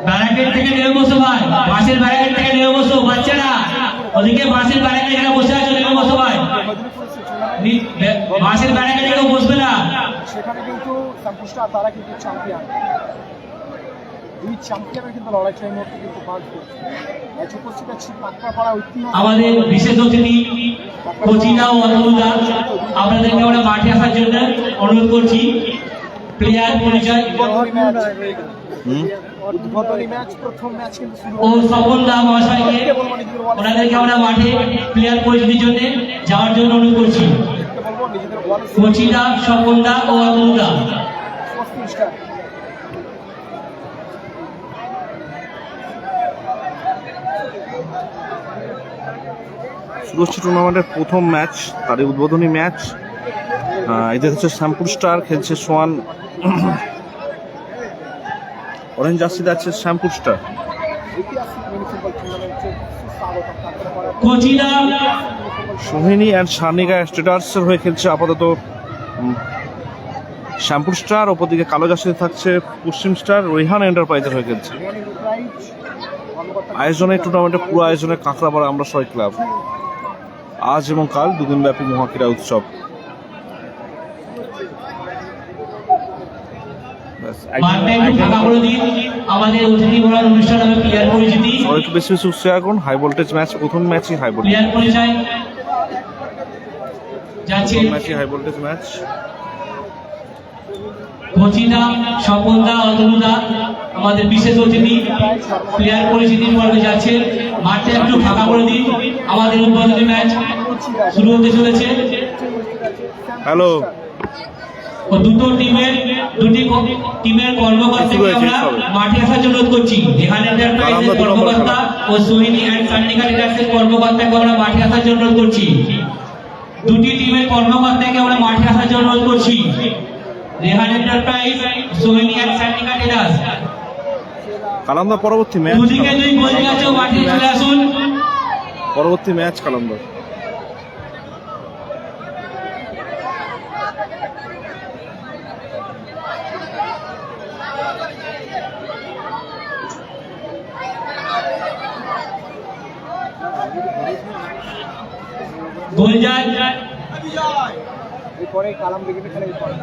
ব্যারাকেট থেকে নেমে বসো ভাই, বাসের ব্যারাকেট থেকে নেমে বসো বাচ্চারা, ওদিকে বাসের ব্যারাকেট এখানে বসে আছো, নেমে বসো ভাই, বাসের ব্যারাকেট কেউ বসবে না। সেখানে কিন্তু সাম্পুস্টা তারা কিন্তু চ্যাম্পিয়ন, দুই চ্যাম্পিয়নের কিন্তু লড়াইটার মধ্যে কিন্তু বাদ করছে। ম্যাচ উপস্থিত আছে পাকড়াপাড়া ঐতিহ্য আমাদের বিশেষ অতিথি কোচিনা ও অনুদা, আপনাদেরকে আমরা মাঠে আসার জন্য অনুরোধ করছি। প্লেয়ার পরিচয় উদ্বোধনী ম্যাচ, প্রথম ম্যাচ কিন্তু শুরু ও স্বপন দা মহাশয়কে, ওনাদেরকে আমরা মাঠে প্লেয়ার পরিচিতির জন্য যাওয়ার জন্য অনুরোধ করছি। বলবো নিজেদের বল কোচিনা, স্বপন দা ও অনুদা। শুরু টুর্নামেন্টের প্রথম ম্যাচ, তারই উদ্বোধনী ম্যাচ। এদের হচ্ছে শ্যামপুর স্টার, খেলছে সোয়ান। অরেঞ্জ জার্সিতে আছে শ্যামপুর স্টার। সোহিনী অ্যান্ড সার্নিকা স্টেটার্সের হয়ে খেলছে আপাতত শ্যামপুর স্টার। অপরদিকে কালো জার্সিতে থাকছে পশ্চিম স্টার। রেহান এন্টারপ্রাইজের হয়ে খেলছে। আয়োজনে টুর্নামেন্টের পুরো আয়োজনে কাঁকড়াপাড়া আমরা সবাই ক্লাব। আজ এবং কাল দুদিনব্যাপী মহাক্রীড়া উৎসব। বেশি বেশি উৎসাহ এখন। হাই ভোল্টেজ ম্যাচ, প্রথম ম্যাচই হাই ভোল্টেজ ম্যাচ। কোচিনা, স্বপনদা, অতনুদা আমাদের বিশেষ অতিথি, প্লেয়ার পরিচিতির পর্বে যাচ্ছে। মাঠে একটু ফাঁকা করে দিন, আমাদের উদ্বোধনী ম্যাচ শুরু হতে চলেছে। হ্যালো, দুটি টিমের কর্মকর্তাকে আমরা মাঠে আসার জন্য অনুরোধ করছি। এখানে কর্মকর্তা ও সোহিনী অ্যান্ড সার্নিকা লিডার্সের কর্মকর্তাকে আমরা মাঠে আসার জন্য অনুরোধ করছি। দুটি টিমের কর্মকর্তাকে আমরা মাঠে আসার জন্য অনুরোধ করছি। Rehan enterprise, Sohini and Sarnika leaders. কালামদা পরবর্তী ম্যাচ, দুদিকে দুই গোল আছে, মাঠে চলে আসুন। পরবর্তী ম্যাচ কালামদা। গোল যায় এরপরে কালাম ব্রিগেডে খেলে এরপরে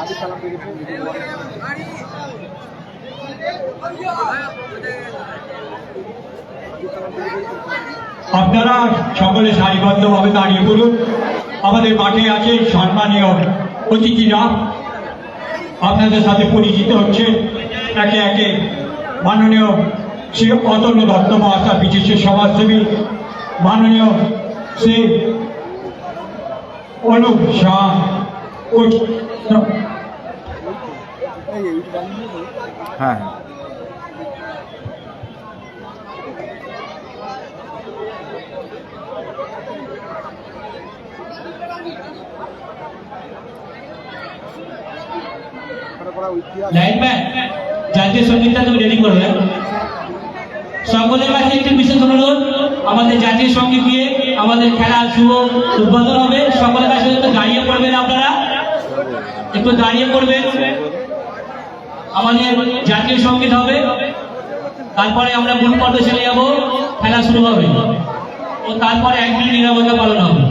আদি কালাম ব্রিগেডে। আপনারা সকলে সারিবদ্ধভাবে দাঁড়িয়ে পড়ুন। আমাদের মাঠে আছে সম্মানীয় অতিথিরা, আপনাদের সাথে পরিচিত হচ্ছে একে একে। মাননীয় শ্রী অতনু দত্ত মহাশয়, বিশিষ্ট সমাজসেবী। মাননীয় শ্রী অনুপ শাহ, হ্যাঁ লাইনম্যান, জাতীয় সঙ্গীতটা তুমি রেডি করবে। সকলের কাছে একটি বিশেষ অনুরোধ, আমাদের জাতীয় সঙ্গীত দিয়ে আমাদের খেলা শুভ উদ্বোধন হবে। সকলের কাছে একটু দাঁড়িয়ে পড়বেন, আপনারা একটু দাঁড়িয়ে পড়বেন। আমাদের জাতীয় সঙ্গীত হবে, তারপরে আমরা মূল পর্বে চলে যাব, খেলা শুরু হবে ও তারপরে 1 মিনিট নিরবতা পালন হবে।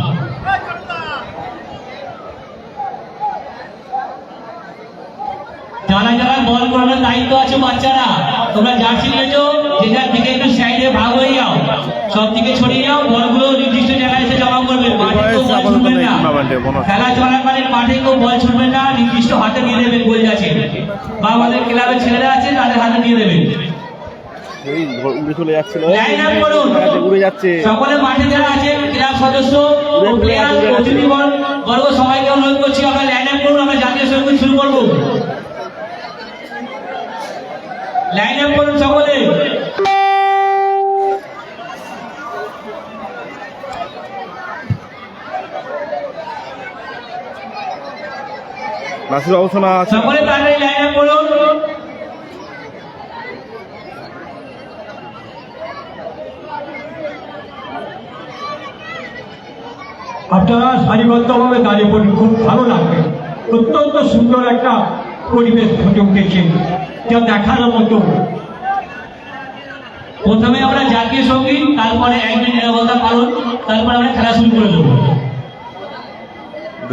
যারা যারা বল করানোর দায়িত্ব আছে বাচ্চারা, তোমরা জার্সি নিয়েছো, যে যার দিকে একটু সাইডে ভাগ হয়ে যাও, সব দিকে ছড়িয়ে যাও। বলগুলো নির্দিষ্ট জায়গায় এসে জমা করবে। খেলা চলাকালীন মাঠে কেউ বল ছুটবে না, নির্দিষ্ট হাতে দিয়ে দেবেন গোল যাচ্ছে, বা আমাদের ক্লাবের ছেলেরা আছে তাদের হাতে দিয়ে দেবেন। সকলে মাঠে যারা আছে, ক্লাব সদস্য, প্লেয়ার, অতিথিগণ বর্গ, সবাইকে অনুরোধ করছি আমরা লাইন আপ করুন। আমরা জাতীয় সঙ্গীত শুরু করবো। লাইন আপ করুন সকলে। নাসির অবস্থান আছে, সকলে তাড়াতাড়ি লাইন আপ করুন। আপনারা সারিবদ্ধভাবে দাঁড়িয়ে পড়ুন, খুব ভালো লাগবে। অত্যন্ত সুন্দর একটা পরিবেশ ঘটে উঠেছে, যা দেখার মতো। প্রথমে আমরা জাতীয় সঙ্গীত, তারপরে 1 মিনিট নিরাপত্তা পালন, তারপরে আমরা খেলা শুরু করে দেবো।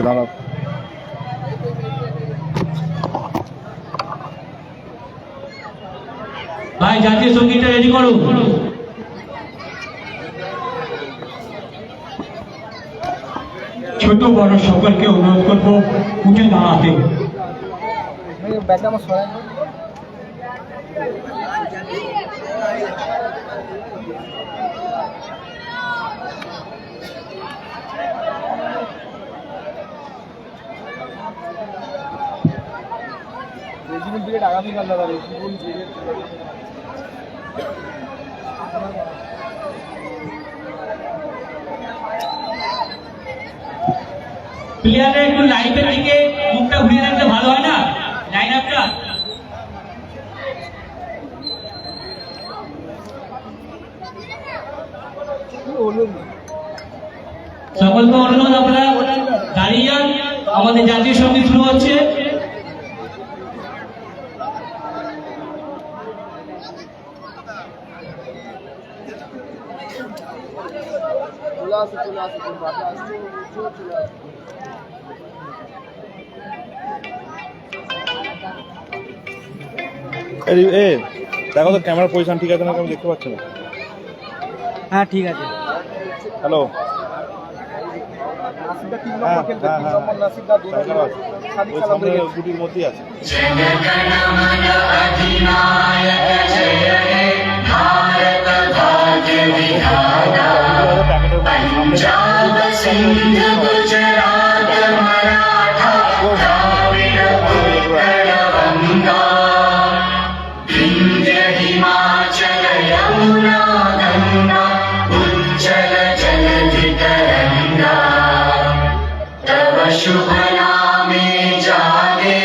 দাঁড়াও। ভাই জাতীয় সঙ্গীতটা রেডি করো। ছোট বড় সকলকে অনুরোধ করবো উঠে দাঁড়াতে। ব্যাগটা আমার সরাই রেজিমেন্ট ব্রিগেড আগামীকাল দাদা রেজিমেন্ট ব্রিগেড প্লেয়াররা একটু লাইভের দিকে মুখটা ঘুরিয়ে রাখলে ভালো হয় না, লাইন আপটা। সকলকে অনুরোধ আপনারা দাঁড়িয়ে যান, আমাদের জাতীয় সঙ্গীত শুরু হচ্ছে। চলে আসো বাসে আসছো চলে আসো এ দেখো তো ক্যামেরার পজিশন ঠিক আছে না, আমি দেখতে পাচ্ছি না। হ্যাঁ ঠিক আছে। হ্যালো, নাসিদা 3 নম্বর খেলবে, 3 নম্বর নাসিদা 2 নম্বর সাদিক সালাম সামনে ব্রিগেড গুটির মধ্যেই আছে। शुभ नामे जागे,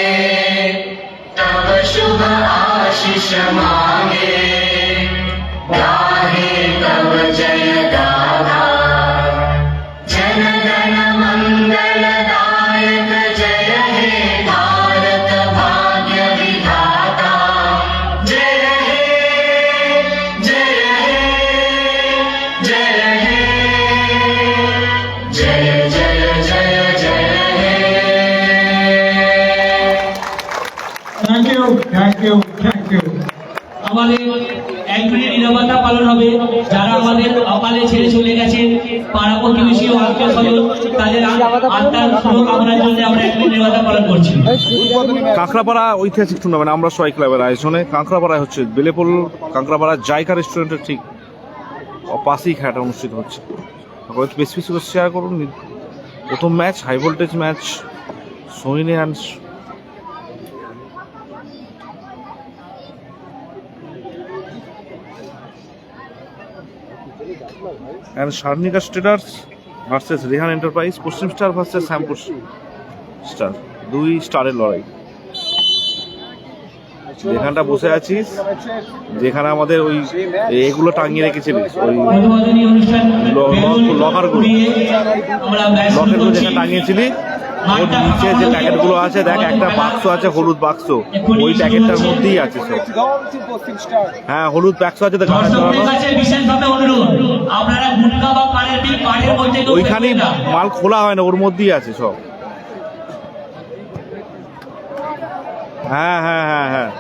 तब शुभ आशीष मांगे, गाहे तब जय गाथा, जन गण मंगलदायक जय हे भारत भाग्य विधाता, जय हे जय हे जय हे जय जय जय जय। Thank you thank you thank you. আমাদের 1 মিনিট নিরাপত্তা পালন হবে। যারা আমাদের অকালে ছেড়ে চলে গেছেন, পাড়া প্রতিবেশী ও আত্মীয় স্বজন, তাদের আত্মার শুভকামনার জন্য আমরা 1 মিনিট নিরাপত্তা পালন করছি। কাঁকড়াপাড়া ঐতিহাসিক টুর্নামেন্ট আমরা সবাই ক্লাবের আয়োজনে কাঁকড়াপাড়ায় হচ্ছে বেলেপুল কাঁকড়াপাড়া জায়গা রেস্টুরেন্টের ঠিক পাশেই খেলাটা অনুষ্ঠিত হচ্ছে। বেশ বেশি করে শেয়ার করুন। প্রথম match high voltage match Sohini and Sarnika স্টেডার্স ভার্সেস রেহান এন্টারপ্রাইজ, পশ্চিম স্টার ভার্সেস শ্যামপুর স্টার, 2 স্টারের লড়াই। যেখানটা বসে আছিস, যেখানে আমাদের ওই এগুলো টাঙিয়ে রেখেছিলিস, ওই উদ্বোধনী অনুষ্ঠান লকারগুলো যেখানে টাঙিয়েছিলি, ওর নিচে যে প্যাকেটগুলো আছে, দেখ একটা বাক্স আছে, হলুদ বাক্স, ওই প্যাকেটটার মধ্যেই আছে সব। হ্যাঁ, হলুদ বাক্স আছে, দেখ দর্শকদের কাছে বিশেষভাবে অনুরোধ, আপনারা গুটকা বা পানের বিল পানের মধ্যে কেউ ওইখানেই ফেলবেন না। মাল খোলা হয় না, ওর মধ্যেই আছে সব। হ্যাঁ হ্যাঁ হ্যাঁ হ্যাঁ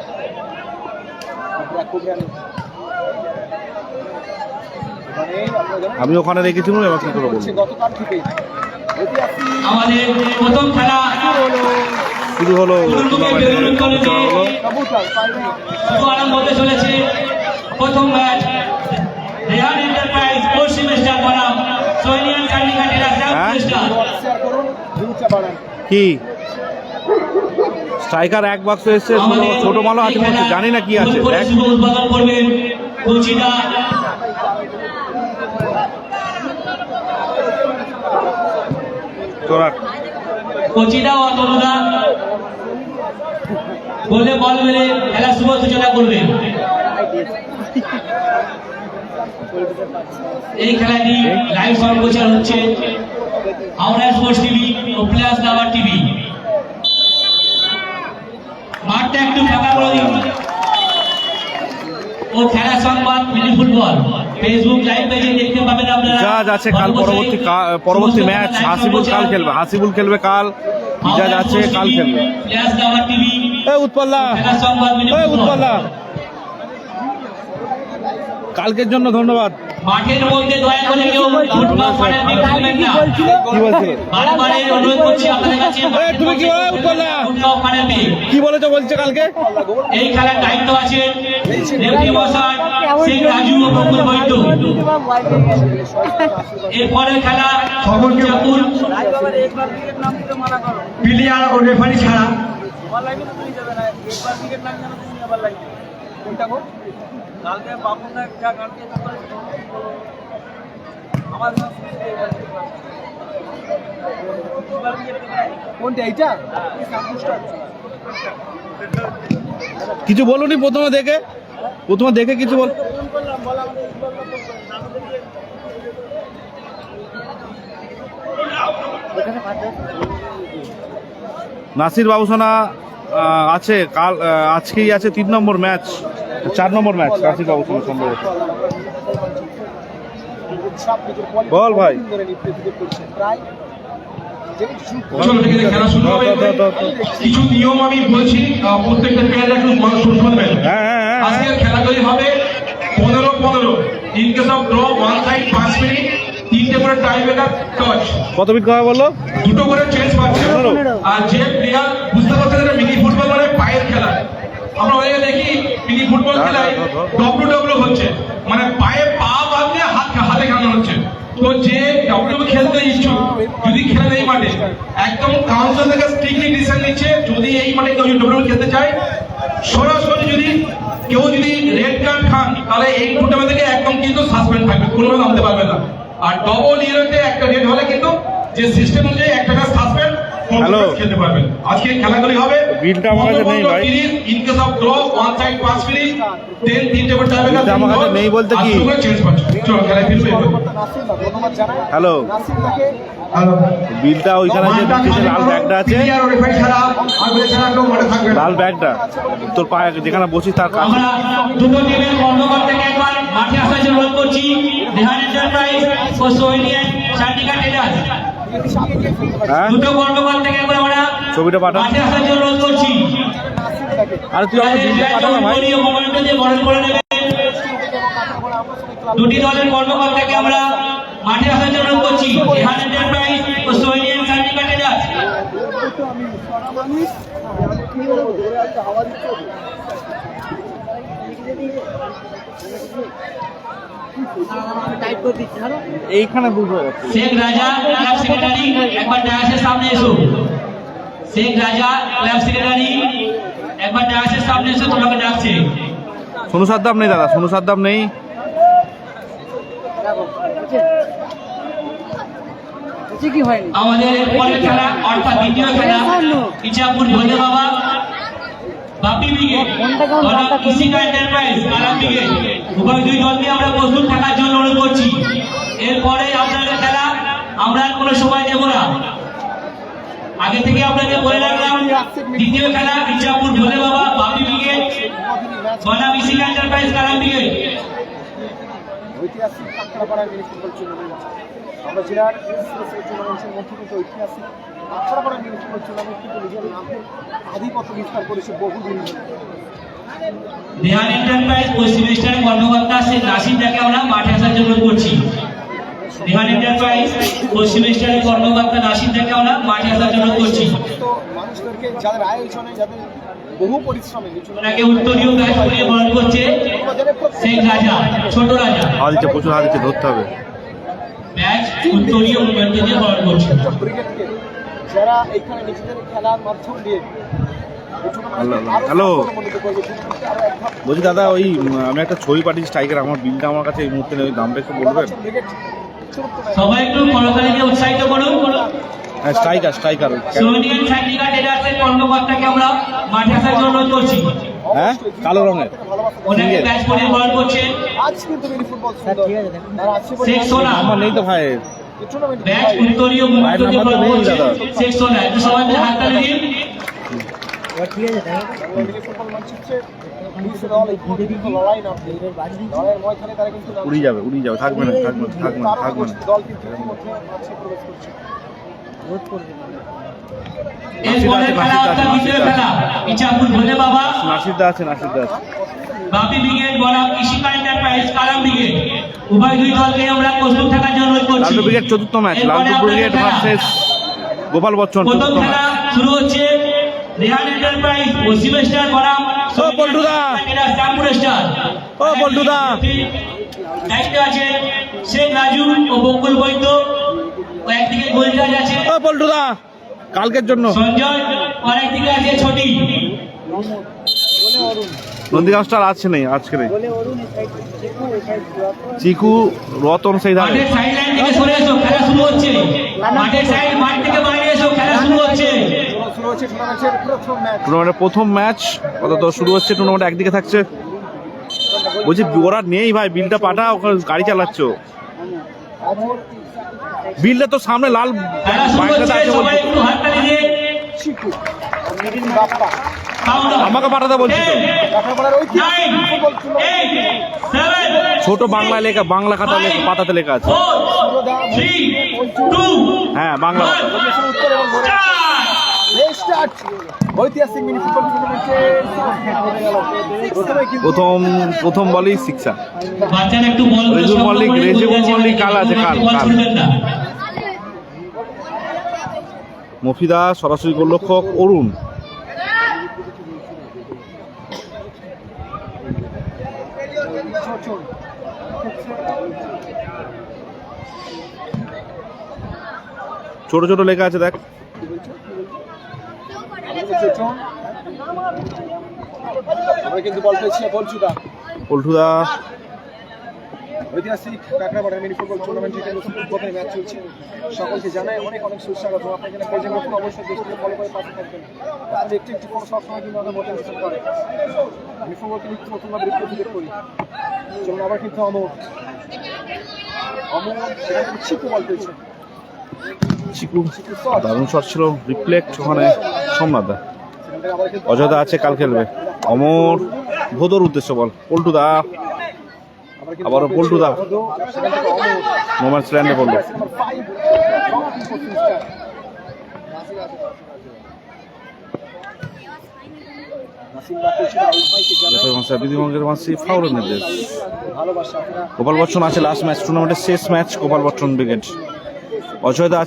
আমি ওখানে রেখেছিলাম, এবার কি করে বলবো। গতকাল থেকে আমাদের প্রথম খেলা শুরু হলো, কবুতর পাইনি শুভ আরম্ভ হতে চলেছে। প্রথম ম্যাচ রেহান এন্টারপ্রাইজ পশ্চিম স্টার বনাম সোহিনিয়ান কার্নিঘাটের শ্যামপুর স্টার। শেয়ার করুন, ভিউটা বাড়ান। কি স্ট্রাইকার এক বাক্স এসছে, ছোট মালও আছে, জানি না কি আছে। দেখ শুভ উদ্বোধন করবেন কুচিদা। কোচিদা ও তনুদা বলে বল মেরে খেলার শুভ সূচনা করবেন। এই খেলাটি লাইভ সম্প্রচার হচ্ছে আমরা স্পোর্টস টিভি ও প্লাস নাম্বার টিভি। মাঠটা একটু ফাঁকা করে দিন। ও খেলা সংবাদ মিনি ফুটবল ফেসবুক লাইভ পেজে দেখতে পাবেন আপনারা। ইজাজ আছে কাল পরবর্তী ম্যাচ হাসিবুল কাল খেলবে, হাসিবুল খেলবে কাল, ইজাজ আছে কাল খেলবে। প্লাস আমার টিভি উৎপল্লা, খেলা সংবাদ মিনি ফুটবল। উৎপল্লা কালকের জন্য ধন্যবাদ। মাঠের মধ্যে দয়া করে কেউ ফুটবল ফাটার দিক করবেন না। কি বলছিলে? বারবার অনুরোধ করছি আপনাদের কাছে তুমি কি বলে উৎপল্লা? ফুটবল ফাটার দিক। কি বলেছো বলছে কালকে? এই খেলার দায়িত্ব আছে রেফারি মশাই শেখ রাজু ও বকুল বৈদ্য। এরপরের খেলা মির্জাপুর প্লেয়ার ও রেফারি ছাড়া কোনটা এইটা? কিছু বলুনি প্রথমে দেখে কিছু বল। নাসির বাবুসোনা আছে কাল, আজকেই আছে 3 নম্বর ম্যাচ, 4 নম্বর ম্যাচ নাসির বাবুসোনা সম্ভবত। বল ভাই। চলো থেকে খেলা শুরু হবে। কিছু নিয়ম আমি বলছি, প্রত্যেকটা প্লেয়ার একটু শুনবেন। হ্যাঁ। আজকের খেলাগুলি হবে 15-15, in case of draw 1 side 5 minute, 3টে করে টাই ব্রেকার টচ, কত মিনিট কথা বললো? 2টো করে চেঞ্জ পাচ্ছে। 15। আর যে প্লেয়ার বুঝতে পারছেন এটা মিনি ফুটবল মানে পায়ের খেলা। আমরা অনেকে দেখি মিনি ফুটবল খেলায় ডব্লিউ হচ্ছে, মানে পায়ে পা বাঁধলে হাতে খেলানো হচ্ছে। তো যে ডব্লিউ খেলতে ইচ্ছুক যদি খেলেন এই মাঠে, একদম কাউন্সিল থেকে স্ট্রিক্টলি ডিসিশন নিচ্ছে, যদি এই মাঠে কেউ ডব্লিউ খেলতে চায় সরাসরি কেউ যদি রেড কার্ড খান তাহলে এই টুর্নামেন্ট থেকে একদম কিন্তু সাসপেন্ড থাকবে, কোনোভাবে নামতে পারবে না। আর ডবল ইয়েতে একটা রেড হলে কিন্তু যে সিস্টেম অনুযায়ী একটা সাসপেন্ড খেলতে পারবেন। আজকে খেলাগুলি হবে বিলটা আমার কাছে নেই ভাই। In case of draw 1 side 5 minute, then 3টে করে টাই ব্রেকার। আমার কাছে নেই বলতে কি? চেঞ্জ পাচ্ছে। চলো খেলায় ফিরবে। হ্যালো, বিলটা ওইখানে যে দেখতেছে লাল ব্যাগটা আছে, লাল ব্যাগটা তোর পায়ে যেখানে বসিস তার কাছে। আমরা দুটো টিমের কর্মকর্তাকে একবার মাঠে আসার জন্য অনুরোধ করছি। রেহান এন্টারপ্রাইজ ও সোহেলিয়ান চান্ডিকা ট্রেডার্স হ্যাঁ, দুটো কর্মকর্তাকে একবার আমরা ছবিটা পাঠা। মাঠে আসার জন্য অনুরোধ করছি। আর তুই আমার বিলটা পাঠা না ভাই। মোমেন্টে যে বরণ করে নেবেন। দুটি দলের কর্মকর্তাকে আমরা মাঠে আসার জন্য অনুরোধ করছি। রেহান এন্টারপ্রাইজ ও সোহেলিয়ান চান্ডিকা ট্রেডার্স। এইখানে ভুল হয়ে গেছে। শেখ রাজা ক্লাব সেক্রেটারি একবার ডায়াসের সামনে এসো। শেখ রাজা ক্লাব সেক্রেটারি একবার ডায়াসের সামনে এসো, তোমাকে ডাকছে। সোনু সাদ্দাম নেই দাদা, সোনু সাদ্দাম নেই। আমাদের পরের খেলা অর্থাৎ দ্বিতীয় খেলা ইচ্ছাপুর ভোলে বাবা বাপি ব্রিগেড কৃষিকা এন্টারপ্রাইজ কালাম ব্রিগেড, উভয় দুই দলকে আমরা প্রস্তুত থাকার জন্য অনুরোধ করছি। এরপরে আপনাদের খেলা আমরা আর কোনো সময় দেব না, আগে থেকে আপনাদের বলে রাখলাম। দ্বিতীয় খেলা ইচ্ছাপুর ভোলে বাবা বাপি ব্রিগেড বনাম কৃষিকা এন্টারপ্রাইজ কালাম ব্রিগেড। ঐতিহাসিক কাঁকড়াপাড়ার মিনি ফুটবল টুর্নামেন্ট, আমরা জেলার টুর্নামেন্টের মধ্যে কিন্তু ঐতিহাসিক কাঁকড়াপাড়ার মিনি ফুটবল টুর্নামেন্ট কিন্তু নিজের নামে আধিপত্য বিস্তার করেছে বহুদিন ধরে। রেহান এন্টারপ্রাইজ পশ্চিম স্টারের কর্মকর্তা শেখ রাশিদ যাকে আমরা মাঠে আসার জন্য করছি। রেহান এন্টারপ্রাইজ পশ্চিম স্টারের কর্মকর্তা রাশিদ যাকে আমরা মাঠে আসার জন্য করছি। তো মানুষদেরকে যাদের আয়োজনে, যাদের বহু পরিশ্রমে ওনাকে উত্তরীয় ব্যাচ করিয়ে বরণ করছে শেখ রাজা, ছোট রাজা। হাল দিচ্ছে, প্রচুর হাল দিচ্ছে, ধরতে হবে। ব্যাচ উত্তরীয় মুভমেন্ট দিয়ে বরণ করছে। ব্রিগেডকে যারা এখানে নিজেদের খেলার মাধ্যম দিয়ে হ্যালো, বলছি দাদা ওই আমি একটা ছবি পাঠিয়েছি স্ট্রাইকার, আমার বিলটা আমার কাছে এই মুহূর্তে নেই, দামটা একটু বলবেন? সবাই একটু করতালিতে উৎসাহিত করুন। হ্যাঁ, স্ট্রাইকার সোহেলিয়ান চান্ডিকা ট্রেডার্সের কর্মকর্তাকে আমরা মাঠে আসার জন্য অনুরোধ করছি। হ্যাঁ, কালো রঙের ওনাকে ব্যাচ করিয়ে বরণ করছে আজ কিন্তু মিনি ফুটবল সুন্দর। আর আজকে শেখ সোনা আমার নেই তো ভাই। ব্যাচ উত্তরীয় মুভমেন্ট দিয়ে বরণ করছে শেখ সোনা। একটু সবাই মিলে হাততালি দিন। মিনি ফুটবল ম্যাচ হচ্ছে দুই দল এই কিন্তু লড়াই নামছে লড়াইয়ের ময়দানে তারা কিন্তু উড়ে যাবে থাকবে না দল কিন্তু ইতিমধ্যে মাঠে প্রবেশ করছে এরপরে খেলা হচ্ছে দ্বিতীয় খেলা ইচ্ছাপুর ভোলে বাবা নাসিরদা আছে বাপি ব্রিগেড বনাম কৃষিকা এন্টারপ্রাইজ কালাম ব্রিগেড উভয় দুই দলকে আমরা প্রস্তুত থাকার জন্য অনুরোধ করছি। লালটু ব্রিগেড চতুর্থ ম্যাচ এরপরে লালটু আপনাদের ব্রিগেড খেলা। ভার্সেস গোপাল বচ্চন প্রথম চতুর্থ খেলা ম্যাচ। শুরু হচ্ছে রেহান এন্টারপ্রাইজ পশ্চিম স্টার বনাম পল্টুদা! শ্যামপুর স্টার পল্টুদা! দায়িত্বে আছে শেখ রাজু ও বকুল বৈদ্য ও একদিকে গোলরাজ আছে পল্টুদা কালকের জন্য সঞ্জয় ও একদিকে আছে ছোটি নন্দীগ্রাম স্টার আজকে নেই চিকু রতন সেই ধারে মাঠের সাইড লাইন থেকে সরে এসো খেলা শুরু হচ্ছে মাঠ থেকে বাইরে এসো খেলা শুরু হচ্ছে শুরু হচ্ছে টুর্নামেন্টের প্রথম ম্যাচ টুর্নামেন্টের প্রথম ম্যাচ অন্তত শুরু হচ্ছে টুর্নামেন্ট একদিকে থাকছে বলছি ওরা নেই ভাই বিলটা পাঠা ওখানে গাড়ি চালাচ্ছ অমর বিলটা তো সামনে লাল খেলা শুরু বাইকটাতে হচ্ছে আছে সবাই বলছি। একটু হাততালি দিয়ে চিকু মিডিল বাপ্পা কাউন্ট ডাউন আমাকে পাঠাতে বলছি তো। ঢাকাপাড়ার ঐতিহাসিক ফুটবল টুর্নামেন্ট সেভেন ছোট বাংলায় লেখা বাংলা খাতা পাতাতে লেখা আছে হ্যাঁ বাংলা উত্তর এবং স্টার্ট ঐতিহাসিক মিনি ফুটবল টুর্নামেন্টে প্রথমে কিন্তু প্রথম বলই শিক্ষা বাচ্চারা একটু বল রেজুল মল্লিক কাল আছে কাল মফিদা সরাসরি গোলরক্ষক অরুণ চোচন ছোট ছোট লেখা আছে দেখ চোচন আমরা কিন্তু বল পেয়েছি বলছুদা পল্টুদা ঐতিহাসিক কাঁকড়াপাড়া মিনি ফুটবল টুর্নামেন্টে কিন্তু উদ্বোধনী ম্যাচ চলছে সকলকে জানাই অনেক সুস্বাগত আপনার এখানে পেজে নতুন অবশ্যই দেশকে ফলো করে পাশে থাকবেন আপনার একটি কোনো সবসময় কিন্তু আমাদের মোটিভেশন করে আমি ফুটবলকে নিত্য নতুনভাবে রিপ্রেজেন্ট করি যেমন আবার কিন্তু অমর সেখানে কিন্তু চিকু বল পেয়েছে চিকু দারুণ শট ছিল রিফ্লেক্ট ওখানে সোমনাথদা সেখান থেকে আবার কিন্তু অজয়দা আছে কাল খেলবে অমর ভোদর উদ্দেশ্য বল পল্টুদা আবারও পল্টুদা সেখান থেকে অমর নোম্যান্স ল্যান্ডে পড়লো নাম্বার 5 বিধিভঙ্গের মাসি ফাউলের নির্দেশ ভালোবাসা আপনারা গোপাল বচ্চন আছে লাস্ট ম্যাচ টুর্নামেন্টের শেষ ম্যাচ গোপাল বচ্চন ব্রিগেড অজয়দা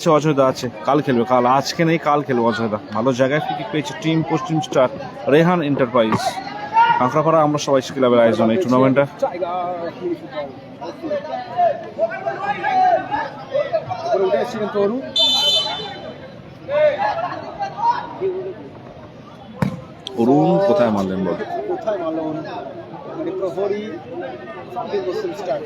আছে কাল খেলবে আজকে নেই কাল খেলবে অজয়দা ভালো জায়গায় ফ্রি কিক পেয়েছে টিম পশ্চিম স্টার রেহান এন্টারপ্রাইজ কাঁকড়াপাড়া আমরা সবাই ক্লাবের আয়োজন এই টুর্নামেন্টটা উঠে এসছে কিন্তু অরুণ অরুণ কোথায় মারলেন বল কোথায় মারলো অরুণ প্রহরী পশ্চিম স্টার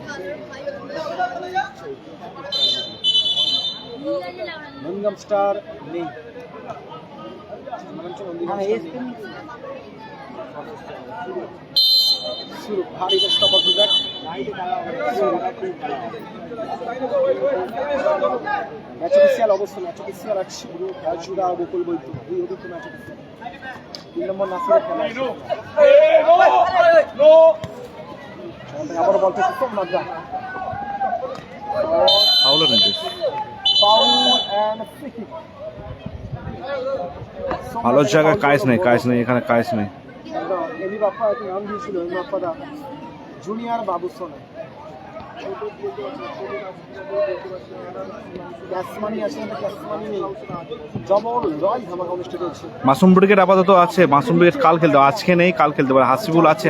নন্দীগ্রাম স্টার নেই শুরু ভারী চেষ্টা করতে দেখ ম্যাচ অফিসিয়াল অবস্থা ম্যাচ অফিসিয়াল আছে রাজুরা বকুল বৈদ্য দুই অভিজ্ঞ ম্যাচ অফিসিয়াল 3 নম্বর নাসিরের খেলা আবারও বল পেয়েছে সোমনাথদা ফাউলের নির্দেশ ফাউল এন্ড ফ্রি কিক ভালো জায়গায় কাজ নেই এখানে কাজ নেই এমি বাপ্পা একটা নাম দিয়েছিল এমি বাপ্পাদা জুনিয়র বাবু সোনা ক্যাসমানি আছে না ক্যাসমানি নেই জবর রয় ধামাকা অনুষ্ঠিত হচ্ছে মাসুম ব্রিগেড আপাতত আছে মাসুম ব্রিগেড কাল খেলতে আজকে নেই কাল খেলতে পারে হাসিবুল আছে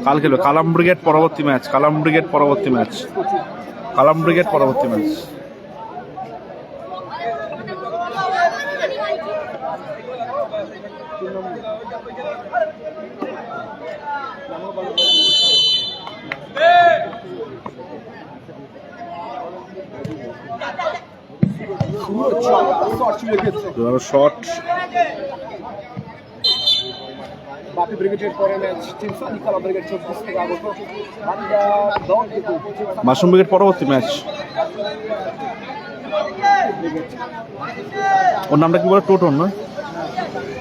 কাল খেলবে কালাম ব্রিগেড পরবর্তী ম্যাচ কালাম ব্রিগেড পরবর্তী ম্যাচ শট বাপি ব্রিগেডের পরে ম্যাচ চিনসানি কালা ব্রিগেড 24 থেকে আগত আমরা দল থেকে মাসুম ব্রিগেড পরবর্তী ম্যাচ ওর নামটা কি বলে টোটন না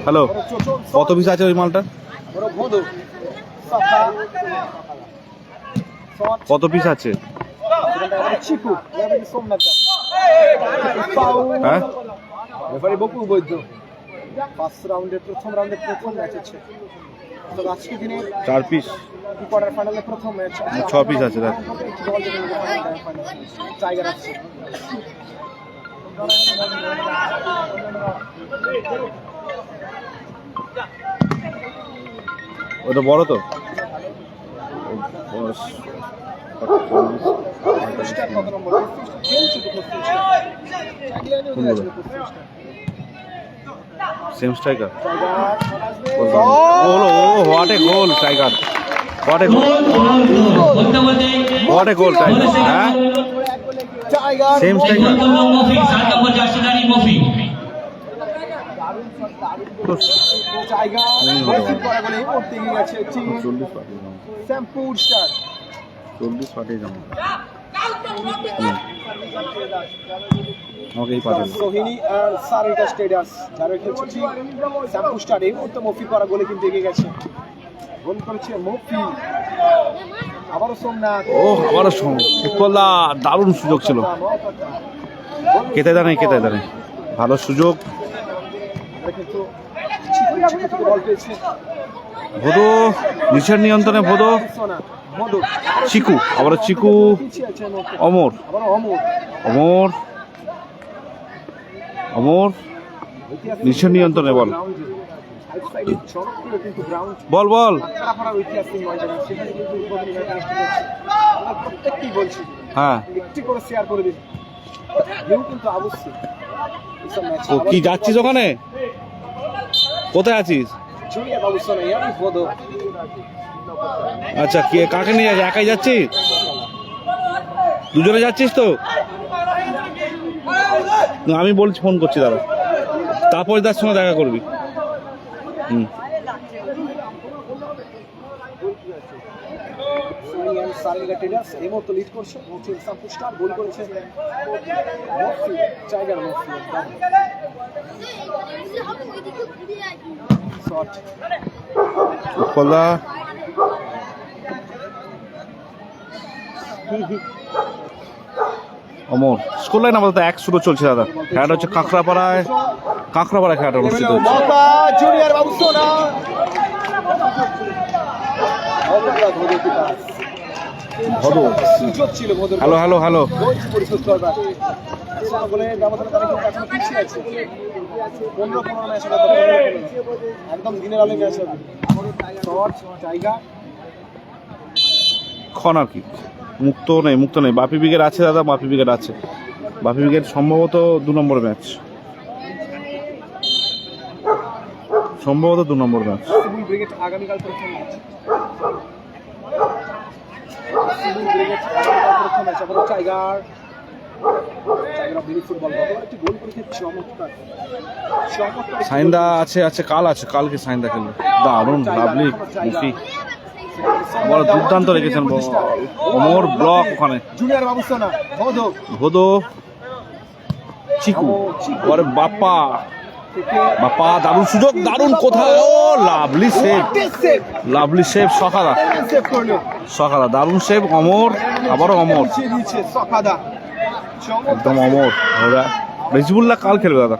হ্যালো, বড় চোচল কত পিস আছে ওই মালটা? বড় ভোদো সাকা শট কত পিস আছে? সেখানটা বড় চিকু এবারে সোমনাথ দা ফাউল হ্যাঁ রেফারি বকুল বৈদ্য ফার্স্ট রাউন্ডের প্রথম ম্যাচ হচ্ছে তো আজকে দিনে 4 পিস, কোয়ার্টার ফাইনালে প্রথম ম্যাচ 6 পিস আছে দেখ। টাইগার আছে ওটা বড় তো? স্টার কত নম্বর খেলছে তো same striker. Tiger what a goal tiger, what a goal, goal goal goal বলতে বলতে হোয়াট এ গোল টাইগার। হ্যাঁ টাইগার সেম এই স্ট্রাইকার। গোল করলো মফিক, 7 নম্বর জার্সিধারী মফিক। টাইগার রেসিভ করা বলে করতে গেছে টিম 40 পাঠিয়ে দাও, শ্যাম্পুর স্টার 40 পাঠিয়ে দাও আমাকে এই পাঠিয়ে দাও। সোহিনী আর সারিকা স্টেডার্স যারা খেলছে টিম শ্যাম্পুর স্টার এই মুহূর্তে মফি করা বলে কিন্তু এগিয়ে গেছে। গোল করেছে মফি, আবারও সোমনাথ। ও আবারও ফুটবলদা, দারুণ সুযোগ ছিল। কেটে দাঁড়াই, কেটে দাঁড়াই, ভালো সুযোগ। কিন্তু চিকু থেকে বল পেয়েছে ভোদো, নিচের নিয়ন্ত্রণে ভোদো, সোনা মধু চিকু, আবারও চিকু, পিছিয়ে আছে অমর, আবারও অমর অমর, অমর, নিচের নিয়ন্ত্রণে বল, বল বল। প্রত্যেকটি বলছি হ্যাঁ একটি করে শেয়ার করে দিন, কেউ কিন্তু অবশ্যই এইসব ম্যাচে ও কি যাচ্ছিস ওখানে? কোথায় আছিস? জুনিয়র বাবু সোনা আমি বদো আচ্ছা, কে কাকে নিয়ে যাচ্ছিস? একাই যাচ্ছিস? দুজনে যাচ্ছিস তো? না, আমি বলছি, ফোন করছি দাঁড়া, তারপর তার সঙ্গে দেখা করবি। হুম সোনিয়ান সারিকা ট্রেডার্স এই মুহূর্তে লিড করছে মোটিভ সাম্পু স্টার গোল করেছে মফি টাইগার মফি শট ফুটবলদা, অমর স্কুল লাইন আমাদের 1-0 চলছে দাদা। খেলাটা হচ্ছে কাঁকড়াপাড়ায়, কাঁকড়াপাড়ায় খেলাটা অনুষ্ঠিত হচ্ছে। মৌকা জুনিয়র বাবু সোনা ভদো, সুযোগ ছিল ভদর হ্যালো হ্যালো হ্যালো, বলছি পরিশোধ করবার বলে ব্যবধানে তারা কিন্তু এখনো পিছিয়ে আছে 15 ম্যাচ একদম দিনের আলো ম্যাচ হবে শট টাইগার কর্নার কিক, মুক্ত নেই, বাপি ব্রিগেড আছে দাদা, বাপি ব্রিগেড আছে। বাপি ব্রিগেড সম্ভবত 2 নম্বর ম্যাচ, সম্ভবত 2 নম্বর ম্যাচ। সিভিল ব্রিগেড আগামীকাল প্রথম ম্যাচ সিভিল ব্রিগেড আগামীকাল প্রথম ম্যাচ আবার টাইগার টাইগার বিলি ফুটবল একটি গোল করেছে চমৎকার সাইন্দা আছে কাল আছে, কালকে সাইন্দা খেলবে, দারুণ লাভলি মুফি, বড় দুর্দান্ত রেখেছেন অমর ব্লক ওখানে। জুনিয়র বাবু সোনা ভদো ভোদো, চিকু, আরে বাপ্পা, বাপ্পা দারুণ সুযোগ, দারুণ কোথায়, oh lovely save, lovely save, সকাদা, সেভ করলো সকাদা দারুণ সেভ, অমর, আবারও অমর, পিছিয়ে দিয়েছে সকাদা একদম অমর। রেজিবুল্লাহ কাল খেলবে দাদা।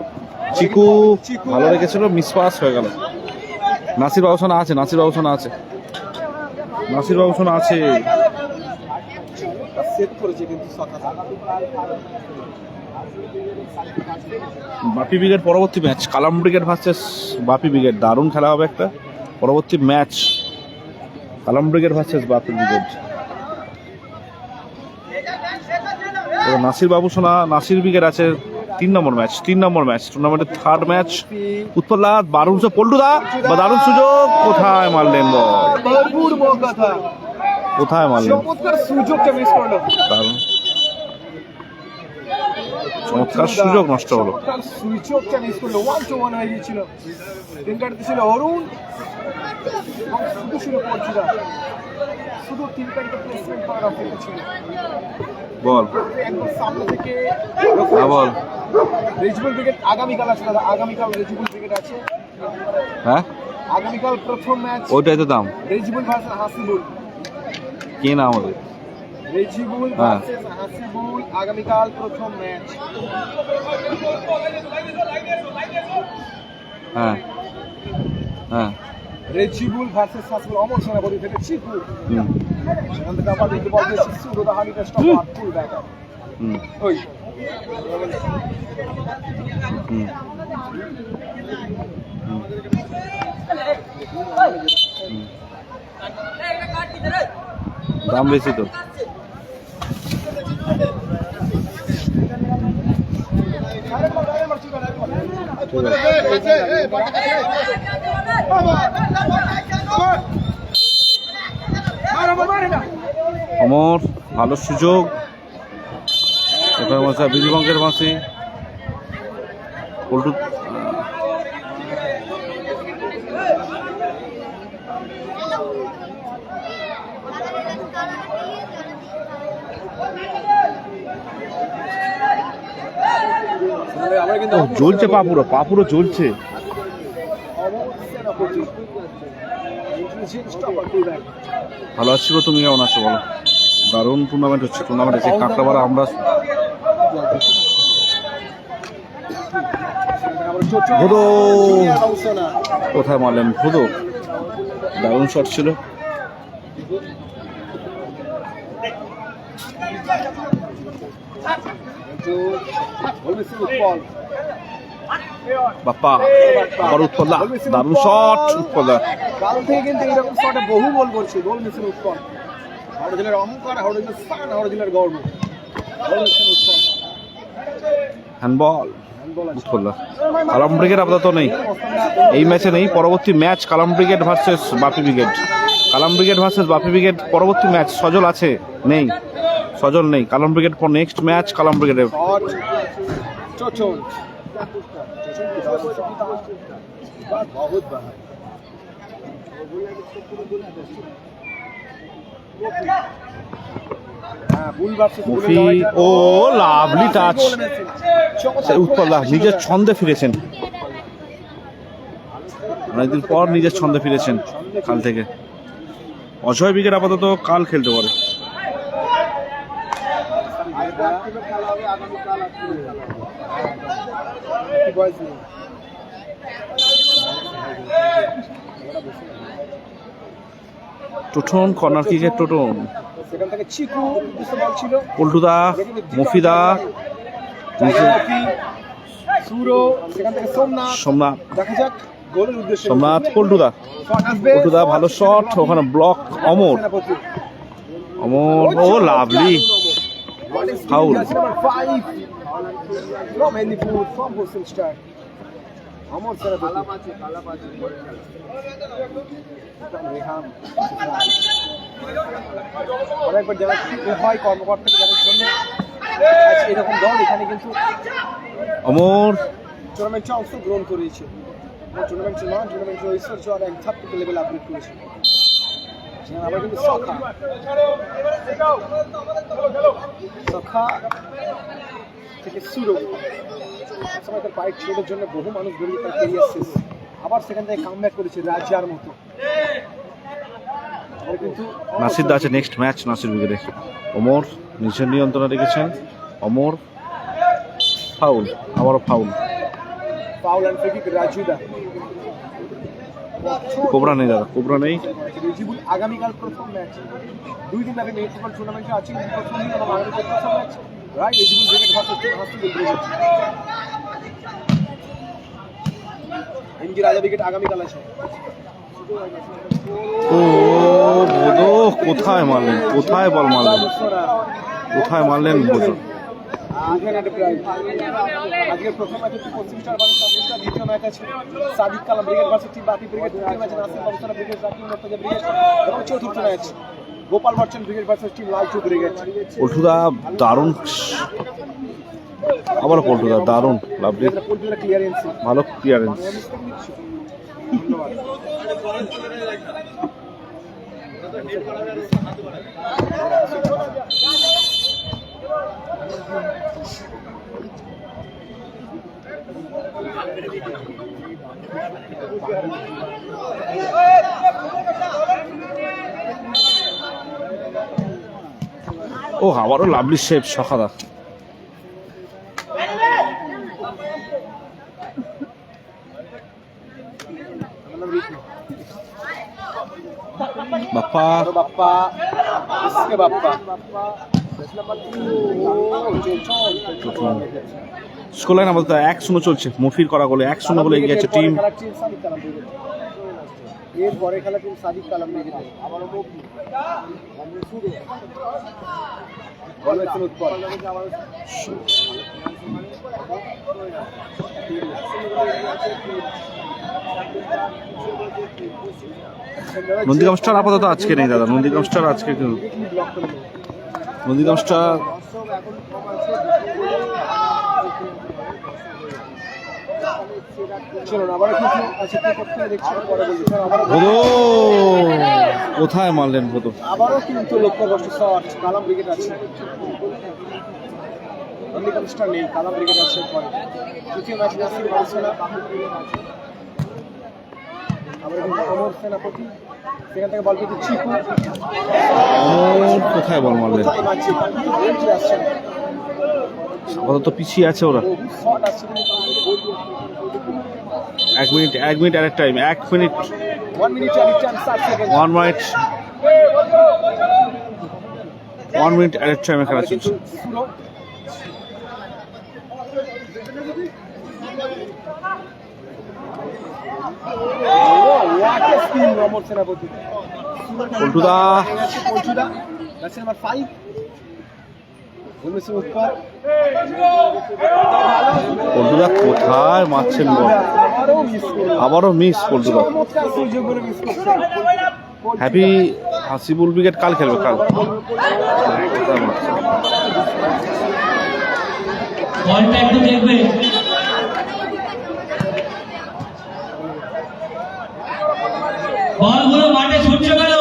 চিকু ভালো রেখেছিল, মিস পাস হয়ে গেল। নাসির বাবুসোনা আছে, নাসির বাবুসোনা আছে, নাসির বাবুসোনা আছে। সেভ করেছে কিন্তু সকাদা বাপি ব্রিগেড পরবর্তী ম্যাচ কালাম ব্রিগেড ভার্সেস বাপি ব্রিগেড, দারুণ খেলা হবে একটা পরবর্তী ম্যাচ, কালাম ব্রিগেড ভার্সেস বাপি ব্রিগেড। নাসির বাবুসোনা, নাসির ব্রিগেড আছে 3 নম্বর ম্যাচ, টুর্নামেন্টের 3rd ম্যাচ। উৎপল্লা দারুণ পল্টুদা বা দারুণ সুযোগ, কোথায় মারলেন বল, ভরপুর মৌকা থা কোথায় মারলেন, চমৎকার সুযোগটা মিস করলো দারুণ চমৎকার সুযোগ নষ্ট হলো। সুযোগটা মিস করলো 1-1 হয়ে গিয়েছিল। তিন কাটতে ছিল অরুণ শুধু ছিল পড়ছিল শুধু তিন কাটতে প্লেসমেন্ট করার অপেক্ষা ছিল। বল একদম সামনে থেকে বল, রেজিবল ব্রিগেড আগামীকাল আছে দাদা, আগামীকাল রেজিবল ব্রিগেড আছে হ্যাঁ আগামীকাল প্রথম ম্যাচ ওইটাই তো দাম। রেজিবুল ভার্সেস হাসিবুল। কি নাম ওদের? রেজিবুল হ্যাঁ। ভার্সেস হাসিবুল আগামীকাল প্রথম ম্যাচ। হ্যাঁ হ্যাঁ রেজিবুল ভার্সেস হাসিবুল অমর সেনাপতি থেকে চিকু। হুম সেখান থেকে আবার দিকে বল দিয়েছে সুরো দা হানি টেস্ট অফ ফুল ব্যাক। হুম ওই হুম দাম বেশি তো। অমর ভালো সুযোগ, এবার মশা বিধিবঙ্গের মাসে পল্টু আমরা কিন্তু জ্বলছে, পাপুরো জ্বলছে। অমর সেনাপতি ইন্টেলিজেন্ট স্টপার ফুল ব্যাক। ভালো আছি গো, তুমি কেমন আছো বলো? দারুণ টুর্নামেন্ট হচ্ছে, টুর্নামেন্ট হচ্ছে কাঁকড়াপাড়া। আমরা ভুদো কোথায় মারলেন? ভুদো দারুণ শট ছিল। বাপ্পা আবার উৎপল দা, দারুণ শট উৎপল দা। কাল থেকে কিন্তু এরকম শটে বহু গোল করছে। গোল মিসিং উৎপল, হাওড়া জেলার অহংকার, হাওড়া জেলার স্থান, হাওড়া জেলার গর্ব। গোল মিসিং উৎপল। হ্যান্ডবল উৎপল দা। কালাম ব্রিগেড আপাতত নেই, এই ম্যাচে নেই। পরবর্তী ম্যাচ কালাম ব্রিগেড ভার্সেস বাপি ব্রিগেড। কালাম ব্রিগেড ভার্সেস বাপি ব্রিগেড পরবর্তী ম্যাচ। সজল আছে? নেই, সজল নেই। কালাম ব্রিগেড ফর নেক্সট ম্যাচ কালাম ব্রিগেডের। চোচন বহুত বাহার। হ্যাঁ বুল ভার্সেস বুল মুফি, ও লাভলি টাচ। উৎপল দা নিজের ছন্দে ফিরেছেন, অনেকদিন পর নিজের ছন্দে ফিরেছেন কাল থেকে। অজয় ব্রিগেড আপাতত কাল খেলতে পারে। টোটন কর্নার কিকের টোটন। সেখান থেকে চিকু বল ছিল। পল্টুদা, মফিদা, সুরো, সেখান থেকে সোমনাথ। সোমনাথ, দেখা যাক গোলের উদ্দেশ্যে সোমনাথ, পল্টুদা, পল্টুদা ভালো শট, ওখানে ব্লক। অমর, অমর, ও লাভলি ফাউল। অমর সেনাপতি অনেকবার যারা হয় কর্মকর্তাকে যাদের জন্য এরকম দল এখানে কিন্তু অমর টুর্নামেন্টে অংশগ্রহণ করেছে। টুর্নামেন্টে নয়, টুর্নামেন্টের ঐশ্বর্য আর এক ধাপ থেকে লেভেল আপগ্রেড করেছে। আবার কিন্তু সখা থেকে সুরো সময় তার পায়ের ছেলের জন্য বহু মানুষ বেরিয়ে তার কেরিয়ার শেষ। আবার সেখান থেকে কামব্যাক করেছে রাজার মতো। কিন্তু নাসির দা আছে নেক্সট ম্যাচ নাসির ব্রিগেডে। অমর নিজের নিয়ন্ত্রণে রেখেছেন। অমর ফাউল, আবারও foul. Foul and free kick রাজুদা। কোবরা নেই দাদা, কোবরা নেই। রেজিবুল আগামীকাল প্রথম ম্যাচ। 2 দিন আগে মিউনিসিপাল টুর্নামেন্টে আছে প্রথম দিন এবং আগামীকাল প্রথম match. Right, Rezibul brigade versus Hasibul brigade. MG রাজা ব্রিগেড আগামীকাল আছে। ও বোধো কোথায় মারলেন, কোথায় বল মারলেন, কোথায় মারলেন বোধো। আজকের প্রথম ম্যাচে পশ্চিম স্টার ভার্সেস সাউথ স্টার, দ্বিতীয় ম্যাচ আছে Sadiq Kalam brigade versus team Bapi brigade, তৃতীয় ম্যাচে নাসির বাবুসারা ব্রিগেড জাকির মুর্তজা ব্রিগেড এবং চতুর্থ match Gopal merchant brigade versus team Lalchu brigade. পল্টুদা দারুণ, আবার পল্টুদা দারুণ, লাভলি, পল্টুদা ক্লিয়ারেন্স, ভালো ক্লিয়ারেন্স। ও আবারও লাভলি শেপ সখাদা। বাপ্পা বড় বাপ্পা, ইসকে বাপ্পা। স্কোর লাইন আমাদের 1-0 চলছে। মফির করা গোলে 1-0 বলে এগিয়ে আছে টিম। এর পরে খেলা টিম সাদিক কালাম ব্রিগেড। আবারও মফি, উৎপল। নন্দীগ্রাম স্টার আপাতত আজকে নেই দাদা। নন্দীগ্রাম স্টার আজকে নন্দীগ্রাম স্টার চলুন আবার কিছু আছে কি করতে দেখছি পরে বলছি। আবার কোথায় মারলেন ভোতো? আবারও কিন্তু লক্ষ্যভ্রষ্ট শট। কালাম ব্রিগেড আছে, নন্দীগ্রাম স্টার নেই, কালাম ব্রিগেড আছে। পরে তৃতীয় ম্যাচ নাসির বার্সেলোনা, আবার কিন্তু অমর সেনাপতি, সেখান থেকে বল পেতে চিকু। কোথায় বল মারলেন? আপাতত পিছিয়ে আছে ওরা। 1 মিনিট আর টাইম। 1 মিনিট 1 মিনিট আর 60 সেকেন্ড। 1 মিনিট আর টাইমে খেলা চলছে। পল্টুদা পল্টুদা কোথায় মারছেন বল? আবারও মিস পল্টুদা। হ্যাপি হাসিবুল ব্রিগেড কাল খেলবে, কাল। বলটা একটু দেখবে। বলগুলো মাঠে ছুটছে কেন?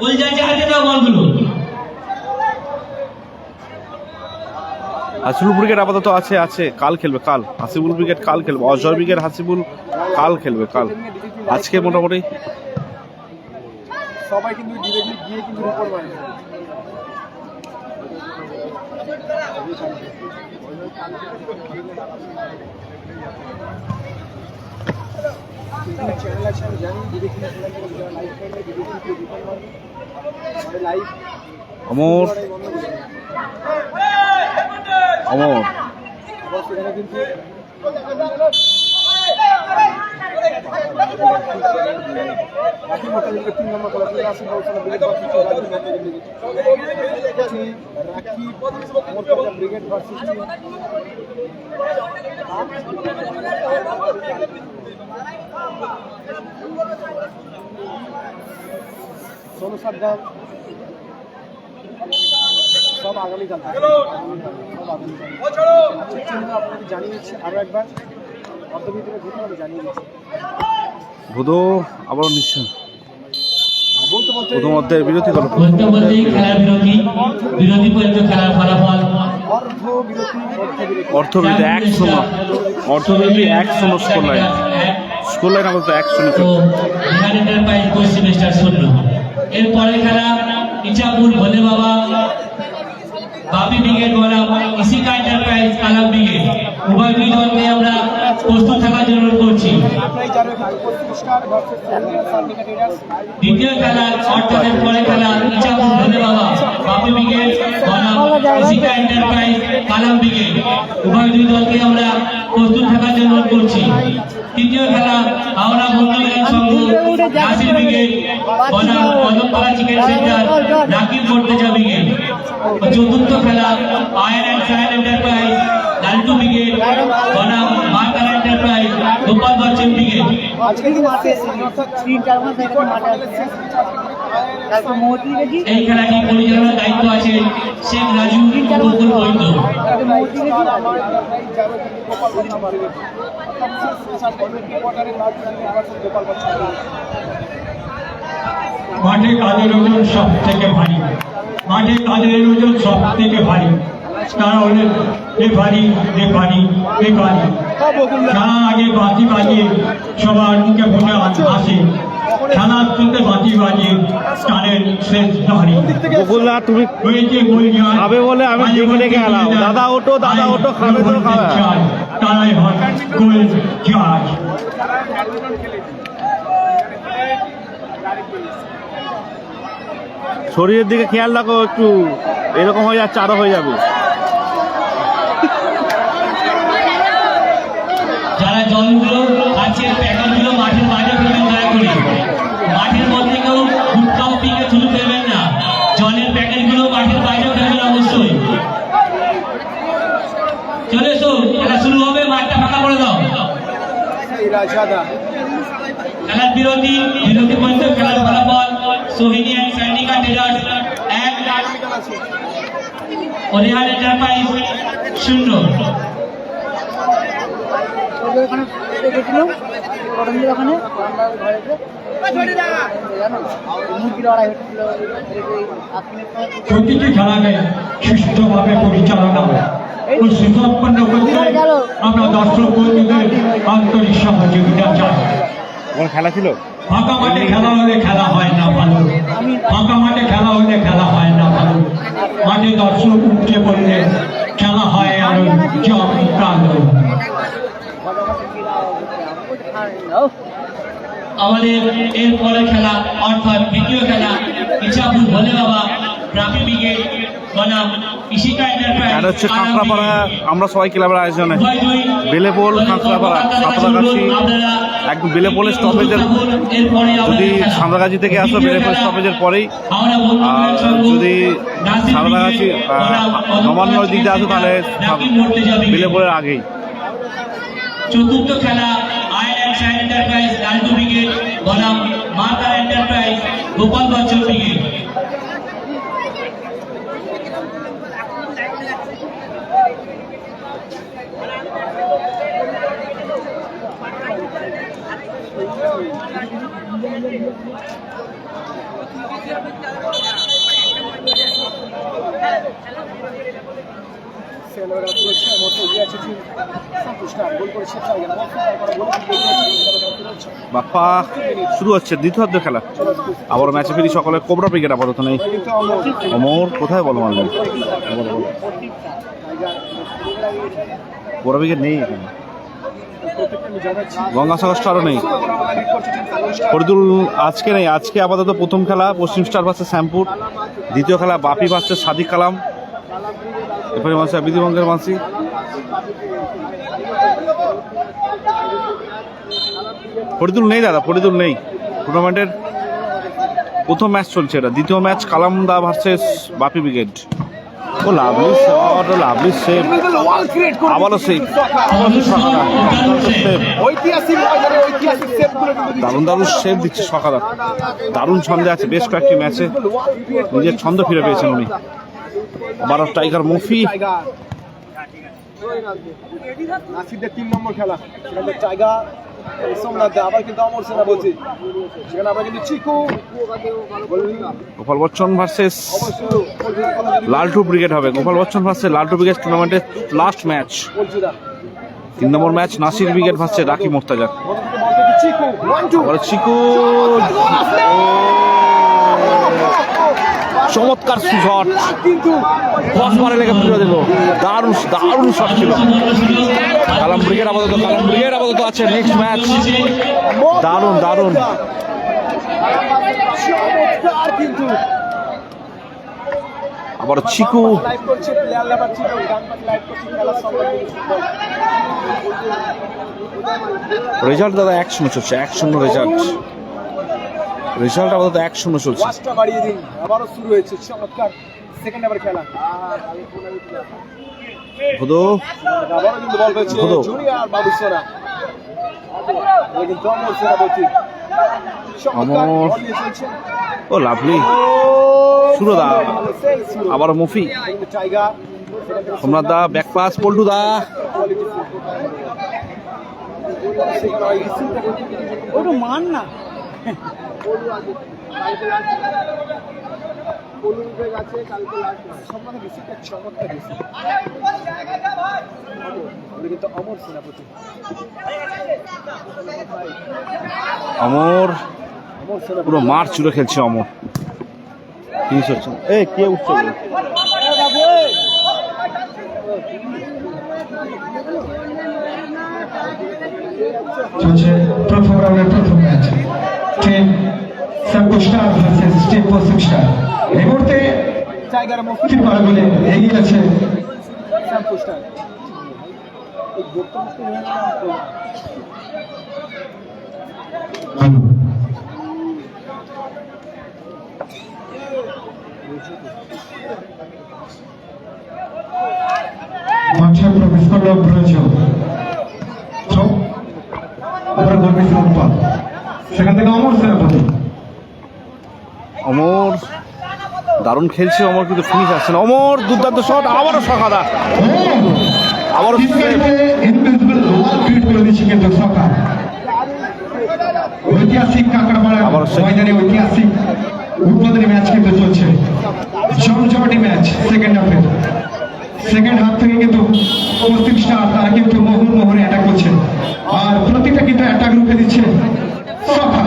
বল যাচ্ছে হাতে দাও বলগুলো। হাসিবুল ব্রিগেড আপাতত আছে কাল খেলবে, কাল। হাসিবুল ব্রিগেড কাল খেলবে। অজয় ব্রিগেড হাসিবুল কাল খেলবে, কাল। আজকে মোটামুটি সবাই কিন্তু ডিরেক্টলি গিয়ে কিন্তু রিপোর্ট মারে। চ্যানেল আছে আমি জানি, ডিরেক্টলি লাইভ করলে ডিরেক্টলি রিপোর্ট মারবে। লাইভ অমর অমর সেখানে কিন্তু বাকি মোটামুটি 3 নম্বর খেলা চলে আসে। Brigade versus Sonu Saddam. সব আগামীকাল, আপনাকে জানিয়েছি আরো একবার। অর্ধবিদ্যুতের ঘটনা আমি জানিয়ে দিচ্ছি। ভুদো আবার নিশ্চয় বলতে বলতে প্রথমার্ধের বিরতি করো। বলতে বলতে খেলার বিরতি পর্যন্ত খেলার ফলাফল অর্থবিরতি 1-0। অর্থবিরতি 1-0 স্কোর লাইন। স্কোর লাইন আপাতত 1-0। তো বিহার এন্টারপ্রাইজ পশ্চিম স্টার 0। এরপরে খেলা ইচাপুর ভোলে বাবা বাপি ব্রিগেড বনাম ইসিকা এন্টারপ্রাইজ কালাম ব্রিগেড। উভয় দুই দলকে আমরা প্রস্তুত থাকার জন্য করছি। দ্বিতীয় খেলা অর্থাৎ পরে খেলা ইচাপুর ভোলে বাবা বাপি ব্রিগেড বনাম ইসিকা এন্টারপ্রাইজ কালাম ব্রিগেড। উভয় দুই দলকে আমরা প্রস্তুত থাকার জন্য করছি। তৃতীয় খেলা হাওড়া বন্যপ্রাণী সংঘ নাসির ব্রিগেড বনাম Kadampara chicken centre Nakib Murtaza brigade. চতুর্থ খেলা iron and Sayan enterprise Laltu brigade বনাম marker enterprise Gopal Bachchan brigade. এই খেলাটি পরিচালনার দায়িত্ব আছে শেখ রাজু বকুল বৈদ্য। মাঠে কাদের ওজন সব থেকে ভারী, মাঠে কাদের ওজন সব থেকে ভারী। তারা হলেন রেফারি রেফারি রেফারি। খেলার আগে বাজি বাজিয়ে সবার মুখে ফোটে আসে, খেলার চলতে বাজি বাজিয়ে টানের শেষ দাঁড়ি বকুলদা তুমি হয়েছে গোল জয়। খাবে বলে আমি ডেকে ডেকে এলাম, দাদা ওঠো খাবে তো খাবে। তারাই হন গোল জয়। শরীরের দিকে খেয়াল রাখো একটু, এরকম হয়ে যাচ্ছে আরো হয়ে যাবে। যারা জলগুলো খাচ্ছে প্যাকেটগুলো মাঠের বাইরে ফেলবেন দয়া করে। মাঠের মধ্যে কেউ গুটখাও পিকে থুলু ফেলবেন না। জলের প্যাকেটগুলো মাঠের বাইরে ফেলবেন অবশ্যই। চলে এসো, খেলা শুরু হবে, মাঠটা ফাঁকা করে দাও। খেলার বিরতি পর্যন্ত খেলার ফলাফল সোহিনী অ্যান্ড স্যান্ডিকা টেরার্স 1, অরিহান এন্টারপ্রাইজ 0। ওখানে দেখেছিল ওখানে মুরগির লড়াই হচ্ছিল। প্রতিটি খেলাকে সুষ্ঠুভাবে পরিচালনা ও সুসম্পন্ন করতে আমরা দর্শক বন্ধুদের আন্তরিক সহযোগিতা চাই। তোমার খেলা ছিল? ফাঁকা মাঠে খেলা হলে খেলা হয় না ভালো, ফাঁকা মাঠে খেলা হলে খেলা হয় না ভালো, মাঠে দর্শক উঠে পড়লে খেলা হয় আরো জমকালো। আমাদের এর পরে খেলা অর্থাৎ দ্বিতীয় খেলা ইচ্ছাপুর ভোলে বাবা গ্রামীণ ব্রিগেড বনাম ইশিকা এন্টারপ্রাইজ। এটা হচ্ছে কাঁকড়াপাড়া আমরা সবাই ক্লাবের আয়োজনে বেলেপোল কাঁকড়াপাড়া সাঁতরাগাছি, একদম বেলেপোলের স্টপেজের, যদি সাঁতরাগাছি থেকে আসো বেলেপোল স্টপেজের পরেই, আর যদি সাঁতরাগাছি নবান্ন দিক দিয়ে আসো তাহলে বেলেপোলের আগেই। চতুর্থ খেলা ion and shine enterprise Laltu brigade বনাম মাতা এন্টারপ্রাইজ গোপাল বচ্চন ব্রিগেড। বাপ্পা শুরু হচ্ছে দ্বিতীয়ার্ধ খেলা, আবার ম্যাচে ফিরি সকলে। কোবরা ব্রিগেড আপাতত নেই। অমর কোথায় বলো মারলেন? কোবরা ব্রিগেড নেই এখানে, গঙ্গাসাগর স্টারও নেই, ফরিদুল আজকে নেই। আজকে আপাতত প্রথম খেলা পশ্চিম স্টার ভার্সেস শ্যামপুর, দ্বিতীয় খেলা বাপি ভার্সেস সাদিক কালাম, এরপরে মানসি বিধিবঙ্গের মানসি। ফরিদুল নেই দাদা, ফরিদুল নেই। টুর্নামেন্টের প্রথম ম্যাচ চলছে এটা, দ্বিতীয় ম্যাচ কালামদা ভার্সেস বাপি ব্রিগেড। ও লাভলি শট, ও লাভলি সেভ, আবারও সেভ, দারুণ দারুণ সেভ দিচ্ছে সকাল, দারুণ ছন্দে আছে বেশ কয়েকটি ম্যাচে, নিজের ছন্দ ফিরে পেয়েছেন উনি। আবারও টাইগার মফি, নাসিরদের 3 নম্বর খেলা, সেখানে টাইগার সোমনাথ আবার কিন্তু অমর সেনা বলছি, সেখানে আমরা কিন্তু চিকু গোপাল বচ্চন ভার্সেস লালটু ব্রিগেড হবে। গোপাল বচ্চন ভার্সেস লালটু ব্রিগেড টুর্নামেন্টের লাস্ট ম্যাচ, 3 নম্বর ম্যাচ নাসির ব্রিগেড ভার্সেস রাকি মোর্তাজা। চিকু চমৎকার শট, ক্রসবারে লেগে ফিরে দিল, দারুণ দারুণ শট ছিল। কালাম ব্রিগেড আপাতত আছে নেক্সট ম্যাচ, দারুণ দারুণ। আবার চিকু, রেজাল্ট দাদা 1-0 চলছে, 1-0 রেজাল্ট আপাতত 1-0 চলছে। বাড়িয়ে দিন, আবারও শুরু হয়েছে চমৎকার সেকেন্ড ওভার খেলা। ভুদো আবারও কিন্তু বল পেয়েছে জুনিয়র বাবু সোনা, কিন্তু অমর সেনা বলছি চমৎকার বল নিয়ে চলছে। ও লাভলি সুরদা, আবার মুফি, টাইগার সোমনাথ দা ব্যাক পাস, পল্টু দা, ওটা মান না। উঠে গেছে কালকে লাস্ট সব মানে বেশি চমৎকার বেশি কিন্তু অমর সেনাপতি অমর অমর সেনাপতি পুরো মাঠ জুড়ে খেলছে অমর। ফিনিশ হচ্ছে না। কে উঠছে বলে? চলছে প্রথম রাউন্ডের প্রথম match, team circo star versus team পশ্চিম স্টার। এই মুহূর্তে টাইগার মফি 3 বলে এগিয়ে আছে শ্যাম্পুস্টার এই বর্তমানে হয়ে গেল মাঠে প্রবেশ করল ব্রজ, আবার গোল মিস উৎপাদ, সেখান থেকে অমর সেনাপতি। অমর দারুণ খেলছে অমর, কিন্তু ফিনিশ আসছে না। অমর দুর্দান্ত শট, আবারও সকাদা, আবারও ইনভিজিবল ওয়াল ক্রিয়েট করে দিচ্ছে কিন্তু সকা। ঐতিহাসিক কাঁকড়াপাড়া ময়দানে ঐতিহাসিক উদ্বোধনী ম্যাচ কিন্তু চলছে, জমজমাটি ম্যাচ। সেকেন্ড হাফ থেকে কিন্তু পশ্চিম স্টার তারা কিন্তু মোহনে অ্যাটাক করছে, আর প্রতিটা কিন্তু অ্যাটাক রুখে দিচ্ছে সকা।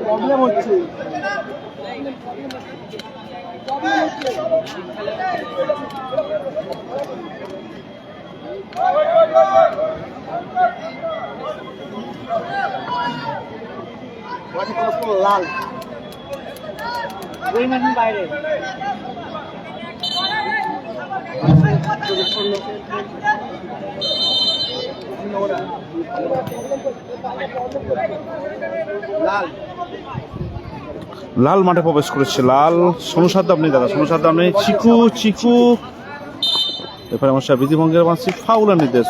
প্রবলেম হচ্ছে লাল ওই মানে বাইরে লাল লাল মাঠে প্রবেশ করেছে। লাল সোনু সাদ্দাম নেই দাদা, সোনু সাদ্দাম নেই। চিকু এরপরে আমার বিধি ভঙ্গের মানছি ফাউলের নির্দেশ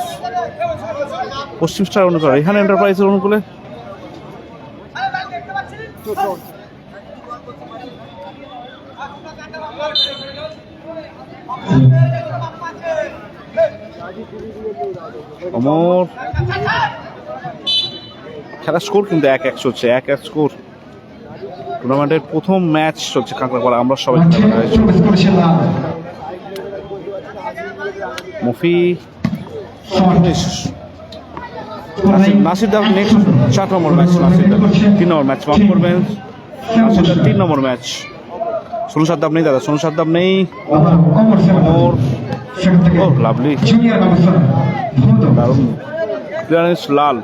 পশ্চিম স্টার অনুকূলে, রেহান এন্টারপ্রাইজের অনুকূলে। অমর খেলার স্কোর কিন্তু 1-1 চলছে, 1-1 স্কোর। টুর্নামেন্টের প্রথম ম্যাচ চলছে কাঁকড়াপাড়া, আমরা সবাই মফি Nasir the next 4 number match, Nasir the 3 number match মাফ করবেন, নাসির দা 3 নম্বর ম্যাচ। সোনু সাদ্দাম নেই দাদা, সোনু সাদ্দাম নেই। অমর ও লাভলি দারুণ ক্লিয়ারেন্স। লাল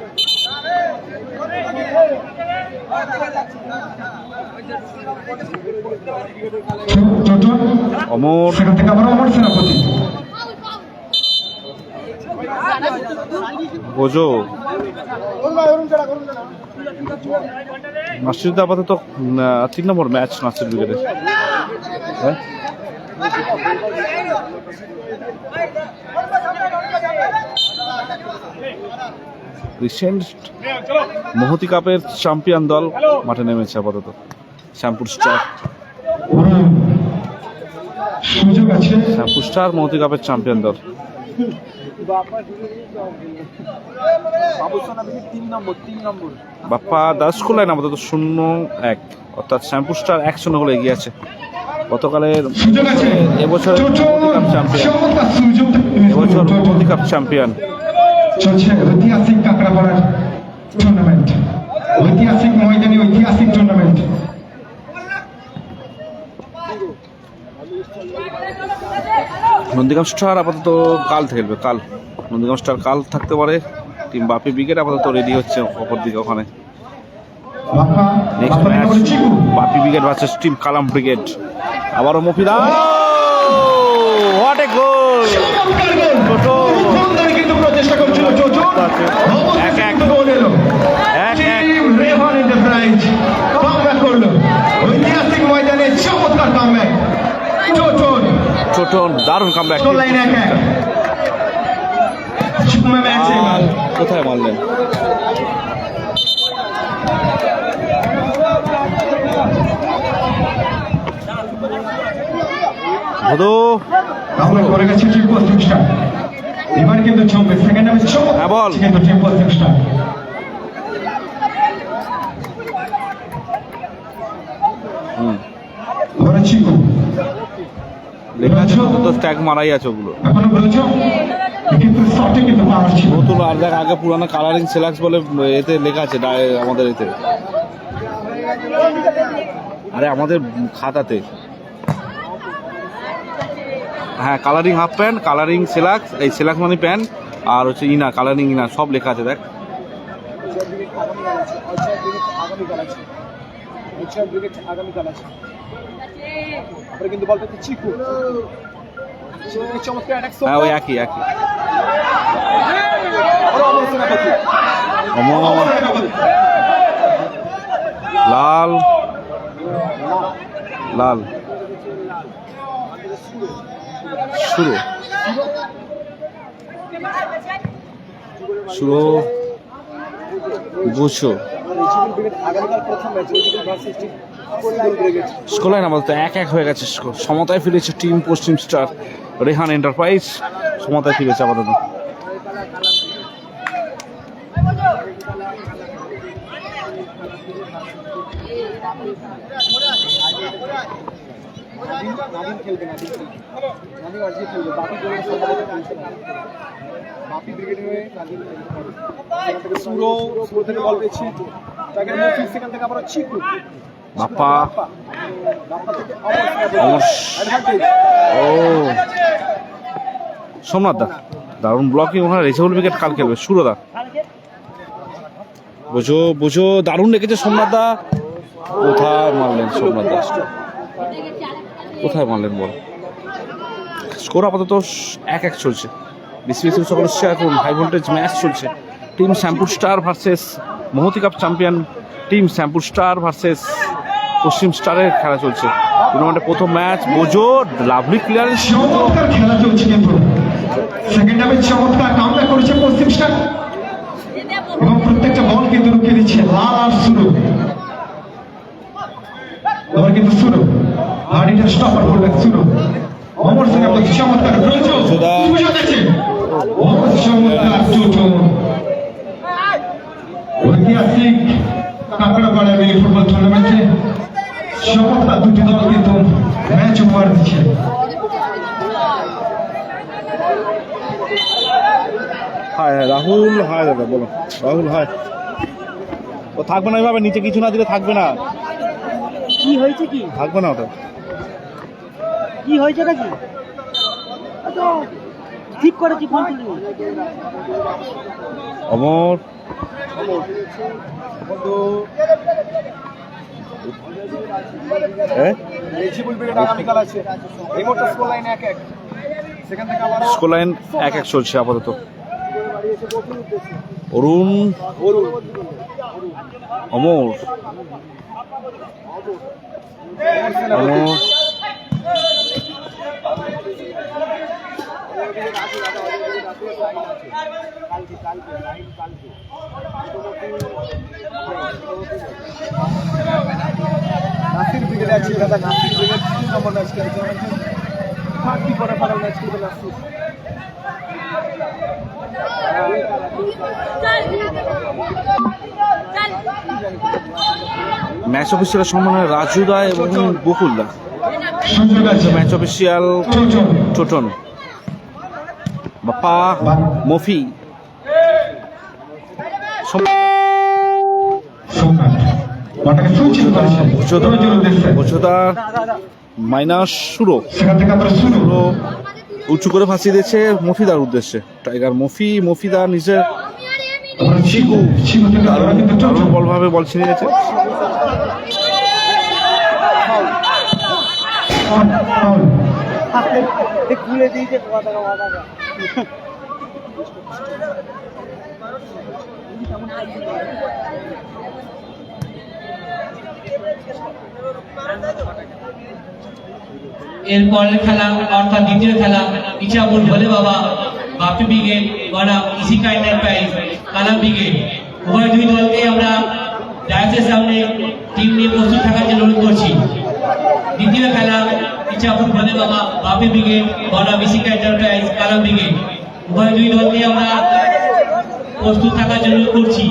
অমর সেখান থেকে আবার অমর সেনাপতি। বোঝো নাসির দা আপাতত 3 নম্বর ম্যাচ নাসির উইকেটে। রিসেন্ট মহতি কাপের চ্যাম্পিয়ন দল মাঠে নেমেছে আপাতত, শ্যামপুর স্টার। সুযোগ আছে শ্যামপুর স্টার মহতি কাপের চ্যাম্পিয়ন দল। বাপ্পা দাস খোলায় আপাতত 0-1, অর্থাৎ শ্যামপুর স্টার 1-0 হলে এগিয়ে আছে। গতকালের এবছরের মহতি কাপ চ্যাম্পিয়ন, এবছর মহতি কাপ চ্যাম্পিয়ন। চলছে ঐতিহাসিক কাঁকড়াপাড়ার টুর্নামেন্ট, ঐতিহাসিক ময়দানে ঐতিহাসিক টুর্নামেন্ট। নন্দীগ্রাম স্টার আপাতত কাল খেলবে, কাল নন্দীগ্রাম স্টার কাল থাকতে পারে। টিম বাপি ব্রিগেড আপাতত রেডি হচ্ছে অপর দিকে ওখানে। নেক্সট ম্যাচ বাপি ব্রিগেড ভার্সেস টিম কালাম ব্রিগেড। আবারও মফিদা, হোয়াট এ গোল! কিন্তু প্রচেষ্টা করছিল চোচন, 1-1 রেহান এন্টারপ্রাইজ কামব্যাক করলো ঐতিহাসিক ময়দানে, চমৎকার কামব্যাক চোচন, দারুণ কামব্যাক। লাইন 1-1 ম্যাচ কোথায় মারলেন? ভদো আমরা করে গেছি ট্রিপল সিক্স স্টার। এবার কিন্তু চমবে সেকেন্ড ম্যাচ হ্যাঁ, বল। কিন্তু ট্রিপল সিক্স স্টার। ওরা চিকু লেখা আছে তো ট্যাগ মারাই আছে ওগুলো। এখনো বলেছো কিন্তু শটে কিন্তু পাওয়ার ছিল। নতুন আর দেখ আগে পুরানো কালারিং সেলাক্স বলে এতে লেখা আছে আমাদের এতে, আরে আমাদের খাতাতে। হ্যাঁ, কালারিং হাফ প্যান্ট, কালারিং সেলাক্স, এই সেলাক্স মানে প্যান্ট, আর হচ্ছে ইনার, কালারিং ইনার সব লেখা আছে দেখ। আগামীকাল আছে আমরা কিন্তু বলতে চিকু চমৎকার অ্যাটাক। হ্যাঁ, ওই একই লাল লাল শুরু শুরু বুঝছো আগামীকাল প্রথম ম্যাচ স্কোর লাইন আমাদের 1-1 হয়ে গেছে। সমতায় ফিরেছে টিম পশ্চিম স্টার, রেহান এন্টারপ্রাইজ সমতায় ফিরেছে আপাতত। নাদিম খেলবে, নাদিম আজকে খেলবে। বাপি ব্রিগেডের হয়ে নাদিম খেলবে। সুরো থেকে বল পেয়েছি, সেখান থেকে আবার চিকু বাপ্পা থেকে ও সোমনাথ দা দারুণ ব্লকিং, ওখানে রেজেবল উইকেট কাল খেলবে সুরদা। বুঝো বুঝো, দারুণ রেখেছে সোমনাথ দা। কোথায় মারলেন সোমনাথ দা, কোথায় মারলেন বল। স্কোর আপাতত 1-1 চলছে। বেশি সকলে শেয়ার করুন, হাই ভোল্টেজ ম্যাচ চলছে। টিম শ্যামপুর স্টার ভার্সেস মহতি cup champion team Shyampur star versus পশ্চিম স্টারের খেলা চলছে। টুর্নামেন্টের প্রথম ম্যাচ বোঝো, লাভলি ক্লিয়ারেন্স। চমৎকার খেলা চলছে কিন্তু সেকেন্ড হাফে চমৎকার কামব্যাক করেছে পশ্চিম স্টার এবং প্রত্যেকটা বল কিন্তু রুখে দিচ্ছে লাল আর শুরু। এবার কিন্তু শুরু আর এটা স্টপার করবে শুরু। অমর সিং আপনার চমৎকার রয়েছে চমৎকার চোটন ঐতিহাসিক কাঁকড়াপাড়া মিনি ফুটবল টুর্নামেন্টে চমৎকার দুটি দল কিন্তু ম্যাচ উপহার দিচ্ছে। হায় রাহুল, হায় দাদা বলো রাহুল, হায়। ও থাকবে না এভাবে, নিচে কিছু না দিলে থাকবে না। কি হয়েছে, কি থাকবে না ওটা। কি হয়েছে নাকি ঠিক করেছি ফোন তুলি। অমর রেজিবুল ব্রিগেড আগামীকাল আছে। এই মুহূর্তে স্কোর লাইন 1-1, সেখান থেকে আবার স্কোর লাইন 1-1 চলছে আপাতত। অরুণ, অমর, অমর নাসির ব্রিগেড আছে দাদা। নাসির ব্রিগেড 3 নম্বর ম্যাচ খেলছে, 30 কোয়ার্টার ম্যাচ খেলবে নাসির। ম্যাচ অফিসিয়াল সম্মানে রাজু দা এবং বকুল দা। সুযোগ আছে ম্যাচ অফিসিয়াল টোটন, বাপ্পা, মফি, বচোদা মাইনাস শুরু। সেখান থেকে আমরা শুরু উঁচু করে ফাঁসিয়ে দিয়েছে মফিদার উদ্দেশ্যে। টাইগার মফিদা নিজের বল ভাবে বল ছিনিয়ে গেছে। খুলে দিয়েছে এর পরের খেলা অর্থাৎ দ্বিতীয় খেলা ইচ্ছাপুর ভোলে বাবা বাপি ব্রিগেড বনাম ইসিকা এন্টারপ্রাইজ কালা ব্রিগেড। উভয় দুই দলকে আমরা ডায়াসের সামনে টিম নিয়ে প্রস্তুত থাকার জন্য অনুরোধ করছি। দ্বিতীয় খেলা ইচ্ছাপুর ভোলে বাবা বাপি ব্রিগেড বনাম ইসিকা এন্টারপ্রাইজ কালাম ব্রিগেড উভয় দুই দলকে আমরা প্রস্তুত থাকার জন্য করছি।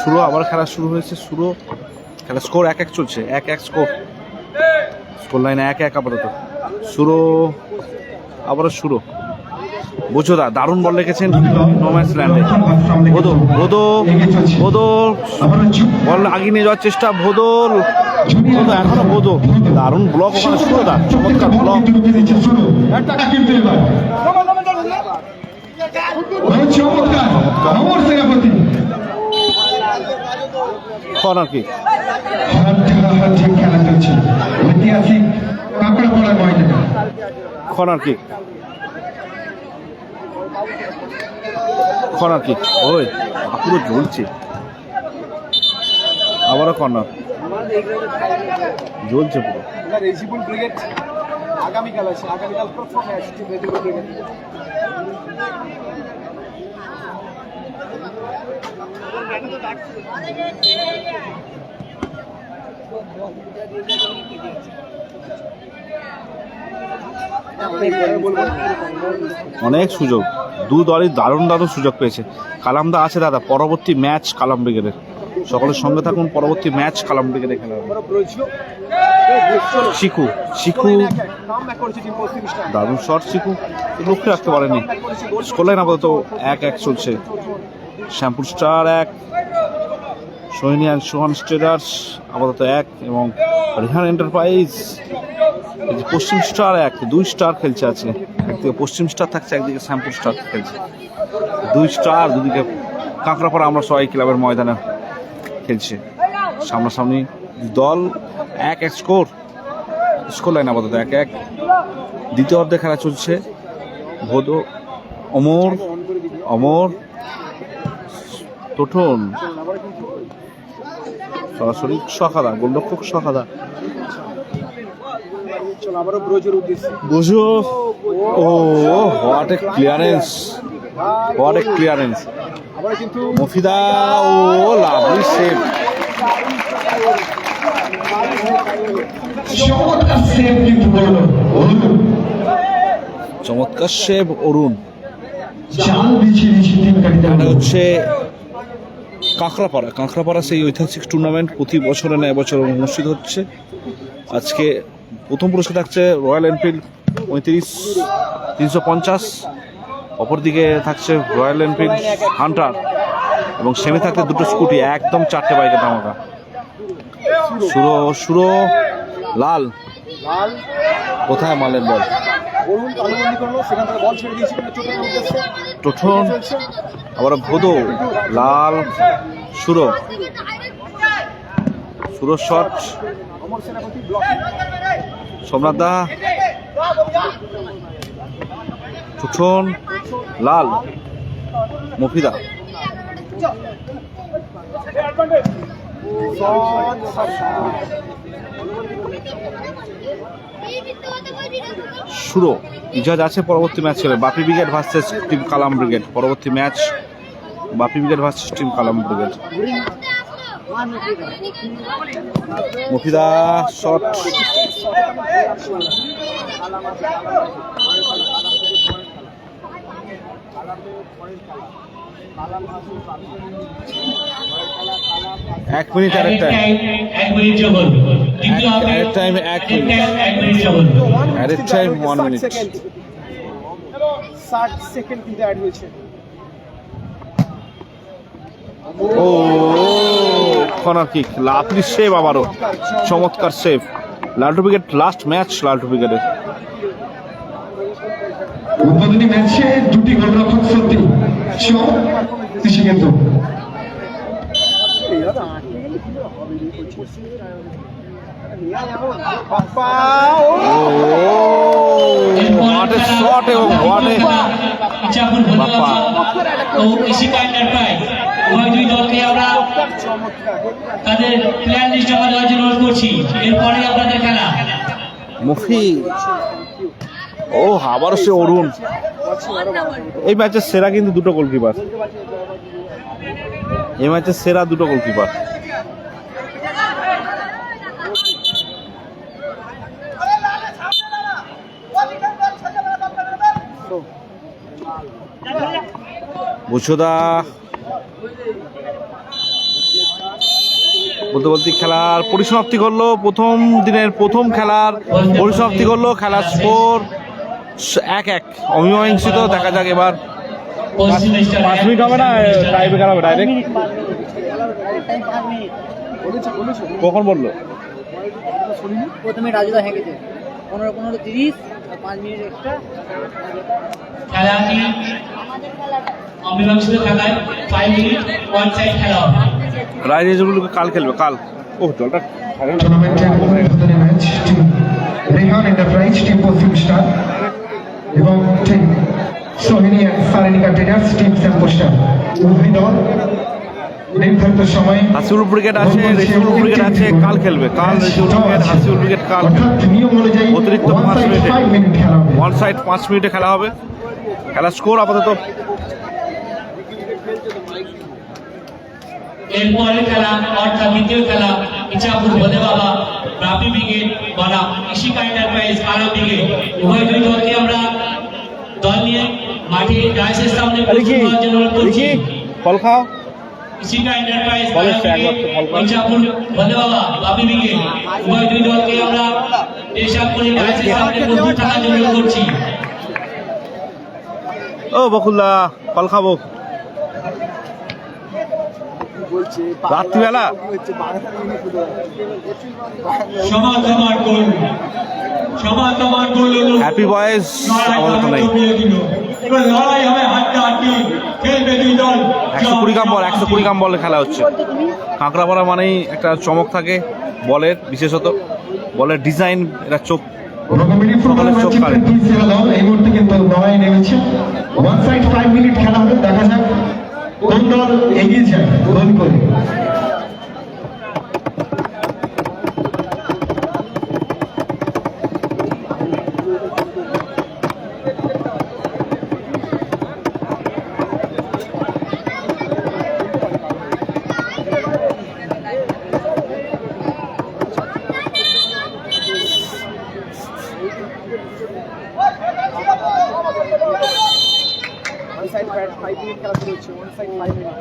শুরু আবার খেলা শুরু হয়েছে, শুরু খেলা স্কোর 1-1 চলছে, 1-1 স্কোর লাইনে 1-1 আপাতত। শুরু আবারও শুরু, বোঝোদা দারুণ বল রেখেছেন নোম্যান্স ল্যান্ডে। ভোদল বল আগিয়ে নিয়ে যাওয়ার চেষ্টা, ভোদল এখনো ভোদল, দারুণ ব্লক ওখানে সুরদা, চমৎকার block. Corner kick, corner kick, corner kick, ওই পুরো জ্বলছে। আবারও কর্নার, জ্বলছে পুরো। রেজিবুল ব্রিগেড আগামীকাল আছে, আগামীকাল প্রথম ম্যাচ রেজিবুল ব্রিগেড। অনেক সুযোগ, দু দলই দারুণ দারুণ সুযোগ পেয়েছে। কালামদা আছে দাদা, পরবর্তী ম্যাচ কালাম ব্রিগেডের, সকলের সঙ্গে থাকুন। পরবর্তী ম্যাচ কালাম ব্রিগেডে খেলা হবে। চিকু, চিকু দারুণ শট, চিকু লক্ষ্যে রাখতে পারেনি। স্কোর লাইন আপাতত 1-1 চলছে। শ্যামপুর স্টার 1, সোহিনী অ্যান্ড সোহান স্টেডার্স আপাতত 1, এবং রেহান এন্টারপ্রাইজ পশ্চিম স্টার 1, 2 স্টার খেলছে আছে। একদিকে পশ্চিম স্টার থাকছে, একদিকে শ্যামপুর স্টার খেলছে। 2 স্টার দুদিকে কাঁকড়াপাড়া আমরা সবাই ক্লাবের ময়দানে খেলছে, সামনাসামনি দল। 1-1 স্কোর লাইন আপাতত 1-1। দ্বিতীয় অর্ধে খেলা চলছে। ভোদো, অমর তোঠন সরাসরি সখাদা, গোলরক্ষক সখাদা বুঝো। Oh what a clearance, what a clearance. মফিদা, ও লাভলি সেভ, চমৎকার সেভ অরুণ। এটা হচ্ছে কাঁকড়াপাড়া সেই ঐতিহাসিক টুর্নামেন্ট প্রতি বছরে না এবছর অনুষ্ঠিত হচ্ছে। আজকে প্রথম পুরস্কার থাকছে রয়্যাল এনফিল্ড 35-350, অপরদিকে থাকছে রয়্যাল এনফিল্ড হান্টার, এবং সেমি থাকতে দুটো স্কুটি, একদম 4টে বাইকের ধামাকা। সুরো লাল, কোথায় মালের বল, টোঠন আবার ভোদো, লাল, সুরো শট, সোমনাথ দা, টোঠন, লাল, মফিদা। শুরু ইজাজ আছে। পরবর্তী ম্যাচ খেলে বাপি ব্রিগেড ভার্সেস টিম কালাম ব্রিগেড। পরবর্তী ম্যাচ বাপি ব্রিগেড ভার্সেস টিম কালাম ব্রিগেড। মফিদা শট, এক মিনিট আরেক টাইম, 1 মিনিট জবল। দ্বিতীয় আরেক টাইম 1 মিনিট, 1 মিনিট জবল। আরেক টাইম 1 মিনিট। 60 সেকেন্ড কিন্তু অ্যাড হয়েছে। ও কর্নার কিক, লাভলি সেভ, আবারও চমৎকার সেভ। লালটু ব্রিগেড লাস্ট ম্যাচ লালটু ব্রিগেডের। উদ্বোধনী ম্যাচে দুটি গোলরক্ষক সত্যি কিন্তু ইচ্ছাপুর ভোলে বাবা ও ইসিকা এন্টারপ্রাইজ উভয় দুই দলকে আমরা চমৎকার তাদের প্লেয়ার লিস্ট জমা দেওয়ার জন্য অনুরোধ করছি। এরপরে আপনাদের খেলা। মুফি ও আবারও সে অরুণ। এই ম্যাচের সেরা কিন্তু দুটো গোলকিপার, এই ম্যাচের সেরা দুটো গোলকিপার। বুঝদা বলতে বলতে খেলার পরিসমাপ্তি করলো, প্রথম দিনের প্রথম খেলার পরিসমাপ্তি করলো। খেলার স্কোর 1-1 অমীমাংসিত। দেখা যাক এবার 5 মিনিট হবে না টাই ব্রেকার হবে ডাইরেক্ট। কখন বললো? প্রথমে রাজুদা হেঁকেছে 15-15-30 আর 5 মিনিট এক্সট্রা। খেলাটি অমীমাংসিত থাকায় 5 মিনিট ওয়ান সাইড খেলা হবে। রাইজগুলোকে কাল খেলবে কাল। ও জলটা টুর্নামেন্টের উদ্বোধনী match team Rehan enterprise, team পশ্চিম স্টার এবং team Sohini Sarenika traders, team Shyampur star. উভয় দল নির্ধারিত সময়ে হাসিউল ব্রিগেড আছে, রেসিউল ব্রিগেড আছে, কাল খেলবে। কাল রেসিউল ব্রিগেড, হাসিউল ব্রিগেড কাল অর্থাৎ নিয়ম অনুযায়ী অতিরিক্ত 5 মিনিটে 5 মিনিট খেলা হবে। ওয়ান সাইড 5 মিনিটে খেলা হবে। খেলার স্কোর আপাতত এরপরের খেলা অর্থাৎ দ্বিতীয় খেলা ইচ্ছাপুর বলে বাবা রাপি ব্রিগেড বনাম কৃষিকা এন্টারপ্রাইজ কালা ব্রিগেড। উভয় দুই দলকে আমরা দল নিয়ে মাঠে ডায়াসের সামনে প্রস্তুত হওয়ার জন্য অনুরোধ করছি। ফল খাও। কৃষিকা এন্টারপ্রাইজ বলে কালা সে একবার ব্রিগেড, তো ফল খাও। ইচ্ছাপুর বলে বাবা রাপি ব্রিগেড, উভয় দুই দলকে আমরা পেশাব করে ডায়াসের সামনে প্রস্তুত থাকার জন্য অনুরোধ করছি। ও বকুল্লা ফল খাবো রাত্রিবেলা। সমাধান গোল, সমাধান গোল হলো। হ্যাপি বয়েজ আপাতত নেই। এবার লড়াই হবে হাড্ডাহাড্ডি, খেলবে দুই দল। 120 গ্রাম বল, 120 গ্রাম বলে খেলা হচ্ছে। কাঁকড়াপাড়া মানেই একটা চমক থাকে বলের, বিশেষত বলের ডিজাইন, এটা চোখ রকমেরই ফুটবল চোখ ম্যাচে কাড়ে। দুই সেরা দল এই মুহূর্তে কিন্তু লড়াই নেমেছে। ওয়ান সাইড 5 মিনিট খেলা হবে। দেখা যাক কোন দল এগিয়ে যায় গোল করে। ওয়ান সাইড 5 মিনিট খেলা শুরু হচ্ছে। One side 5 minute,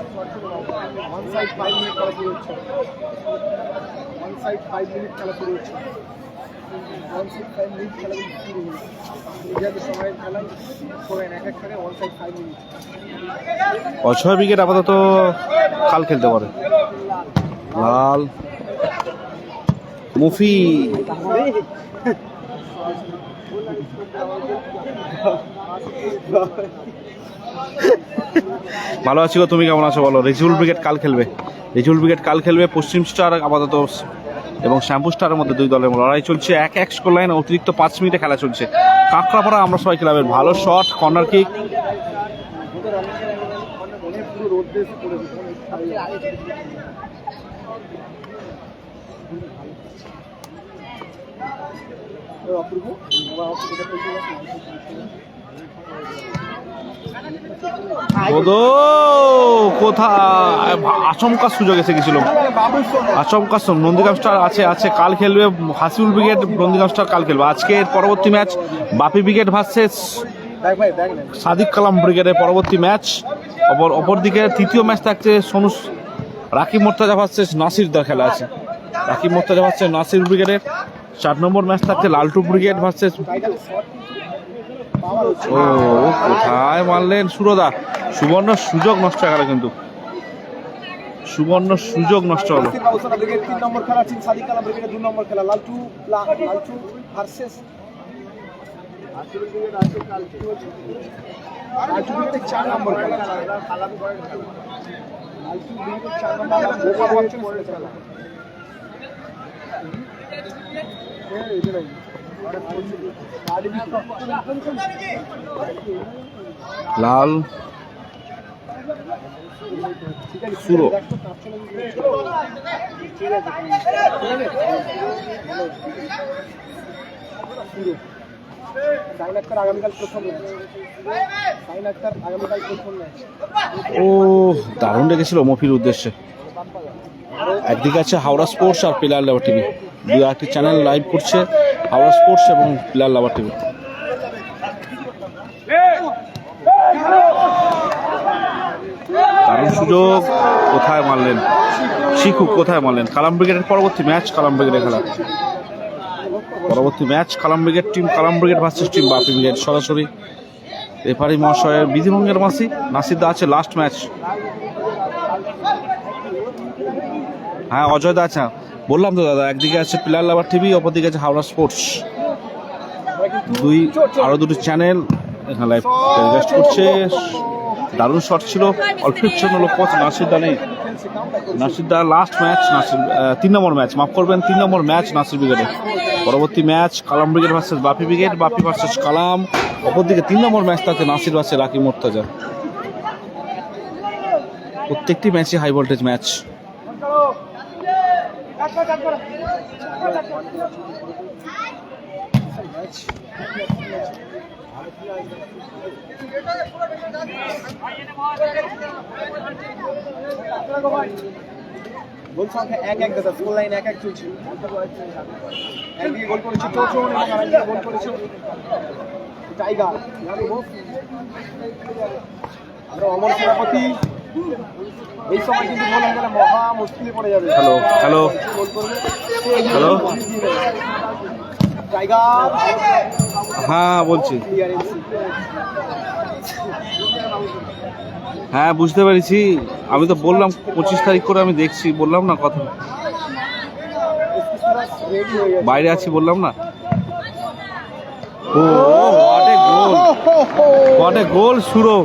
one side 5 minute খেলা শুরু হচ্ছে। ওয়ান সাইড 5 মিনিট খেলা শুরু হচ্ছে। ওয়ান সাইড 5 মিনিট খেলা শুরু হচ্ছে। নিজেদের সময়ের খেলা করেন এক এক করে। One side 5 minute. Ajay brigade আপাতত কাল খেলতে পারে। লাল মুফি ভালো আছি গো, তুমি কেমন আছো বলো? রেজিউল ব্রিগেড কাল খেলবে, রেজিউল ব্রিগেড কাল খেলবে। পশ্চিম স্টার আপাতত এবং শ্যাম্পু স্টারের মধ্যে দুই দলের লড়াই চলছে। 1-1 স্কোর লাইন, অতিরিক্ত 5 মিনিটে খেলা চলছে। কাঁকড়াপাড়া আমরা সবাই ক্লাবের ভালো শট, কর্নার কিক। পুরো রোদ দিয়ে পড়েছে। অপূর্ব কোথায় আচমকা সুযোগ এসে গেছিল। আচমকা নন্দীগ্রাম স্টার আছে কাল খেলবে। হাসিউল ব্রিগেড নন্দীগ্রাম স্টার কাল খেলবে। আজকে পরবর্তী ম্যাচ বাপি ব্রিগেড ভার্সেস সাদিক কালাম ব্রিগেডের পরবর্তী ম্যাচ। অপরদিকে তৃতীয় ম্যাচ থাকছে সোনু রাকিব মোর্তাজা ভার্সেস নাসির দা খেলা আছে। রাকিব মোর্তাজা ভার্সেস নাসির ব্রিগেডের 4 নম্বর ম্যাচ থাকছে লালটু ব্রিগেড ভার্সেস। ও কোথায় মারলেন সুরদা, সুবর্ণ সুযোগ নষ্ট হয়ে গেল, কিন্তু সুবর্ণ সুযোগ নষ্ট হলো। 3 নম্বর খেলা ছিল সাদিক কালাম ব্রিগেডের 2 নম্বর খেলা লালটু ভার্সেস লালটু ব্রিগেডের 4 নম্বর খেলা। লালটু ব্রিগেডের 4 নম্বর খেলা। লাল ঠিক আছে সুরো। দেখো কাঁপছে নাকি? ঠিক আছে সাইন আক্তার আগামীকাল প্রথম ম্যাচ। সাইন আক্তার আগামীকাল প্রথম ম্যাচ। ও দারুণ লেগেছিল মফির উদ্দেশ্যে। একদিকে আছে হাওড়া স্পোর্টস আর পিলার লাভার টিভি, দুই একটি চ্যানেল লাইভ করছে, হাওড়া স্পোর্টস এবং পিলার লাভার টিভি। দারুণ সুযোগ, কোথায় মারলেন শিখু, কোথায় মারলেন। কালাম ব্রিগেডের পরবর্তী ম্যাচ কালাম ব্রিগেডে খেলা, পরবর্তী ম্যাচ কালাম ব্রিগেড টিম, কালাম brigade versus team Bapi brigade. সরাসরি রেফারি মহাশয়ের বিধিভঙ্গের মাসি নাসিরদা আছে লাস্ট ম্যাচ। হ্যাঁ অজয় দা আছে, বললাম তো দাদা, একদিকে আছে পিলার লাভার টিভি, অপরদিকে আছে হাওড়া স্পোর্টস, আরো দুটি চ্যানেল এখানে লাইভ টেলিকাস্ট করছে। দারুণ শট ছিল, অল্প জন্য লোক পথ। নাসিরদা নেই, নাসিরদা লাস্ট ম্যাচ, নাসির 3 নম্বর ম্যাচ, মাফ করবেন 3 নম্বর ম্যাচ নাসির ব্রিগেডে। পরবর্তী ম্যাচ কালাম ব্রিগেড ভার্সেস বাপি ব্রিগেড, বাপি ভার্সেস কালাম। অপরদিকে 3 নম্বর ম্যাচ তাতে নাসির ভার্সেস রাকি মোর্তাজা। প্রত্যেকটি ম্যাচই হাই ভোল্টেজ ম্যাচ। গোল সংখ্যা 1-1 দাদা, স্কোর লাইন 1-1 চলছে। একদিকে গোল করেছে চৌচৌন এবং আরেকদিকে গোল করেছে টাইগার। আমরা অমর সেনাপতি এই সময় কিন্তু গোল হয়ে গেলে মহা মুশকিলে পড়ে যাবে। হ্যালো হ্যালো গোল করবে হ্যালো, টাইগার হ্যাঁ বলছি, ক্লিয়ারেন্সি। হ্যাঁ বুঝতে পেরেছি। আমি তো বললাম 25 তারিখ করে আমি দেখছি, বললাম না কথা, রেডি হয়ে গেছে। বাইরে আছি বললাম না। ও what a goal, what a গোল সুরো।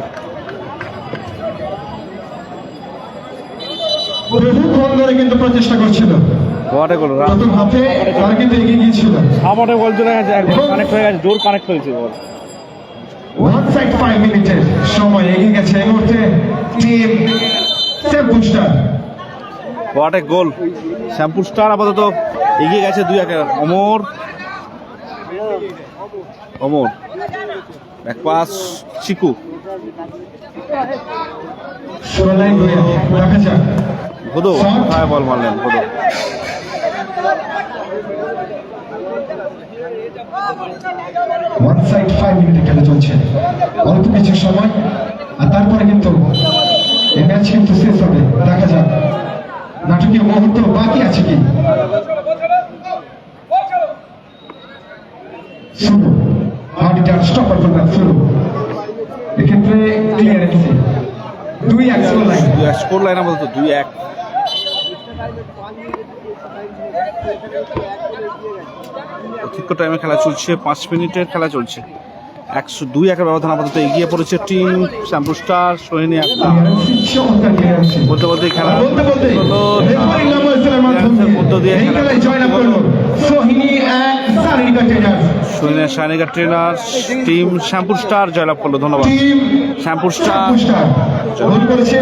বহুক্ষণ ধরে কিন্তু প্রচেষ্টা করছিল, হোয়াট এ গোল, প্রথম হাফে তারা কিন্তু এগিয়ে গিয়েছিল। আমাদের বল চলে গেছে, একদম কানেক্ট হয়ে গেছে, জোর কানেক্ট হয়েছে বল। 1.5 মিনিটের সময় এগিয়ে গেছে এই মুহূর্তে team Shyampur star. What a goal, Shyampur star আপাতত এগিয়ে গেছে 2-1। অমর, অমর এক পাস চিকু, ষোলাই হয়ে দেখা যাক ভোদো কোথায় বল মারলেন ভোদো। 1.5 মিনিটে খেলা চলছে, অল্প কিছু সময় আর তারপরে কিন্তু এই ম্যাচ কিন্তু শেষ হবে। দেখা যাক নাটকীয় মুহূর্ত বাকি আছে কি। শুরু হার্ডিটার স্টপার করবেন শুরু, এক্ষেত্রে ক্লিয়ারেন্সি 2-1 স্কোর লাইন। স্কোর লাইন আপাতত 2-1। অতিরিক্ত টাইমে খেলা চলছে, 5 মিনিটের খেলা চলছে। 102-1 ব্যবধান আপাতত এগিয়ে পড়েছে টিম শ্যামপুর স্টার। সোহিনী একটা ক্লিয়ারেন্সি, চমৎকার ক্লিয়ারেন্সি। বলতে বলতে খেলা বলতে বলতে রেফারি নামাজের মাধ্যমে মধ্য দিয়ে এই খেলায় জয়লাভ করলো Sohini and Sarika trainers. Sohini Sanika trainer team Shyampur star জয়লাভ করলো। ধন্যবাদ টিম শ্যামপুর স্টার। গোল করেছে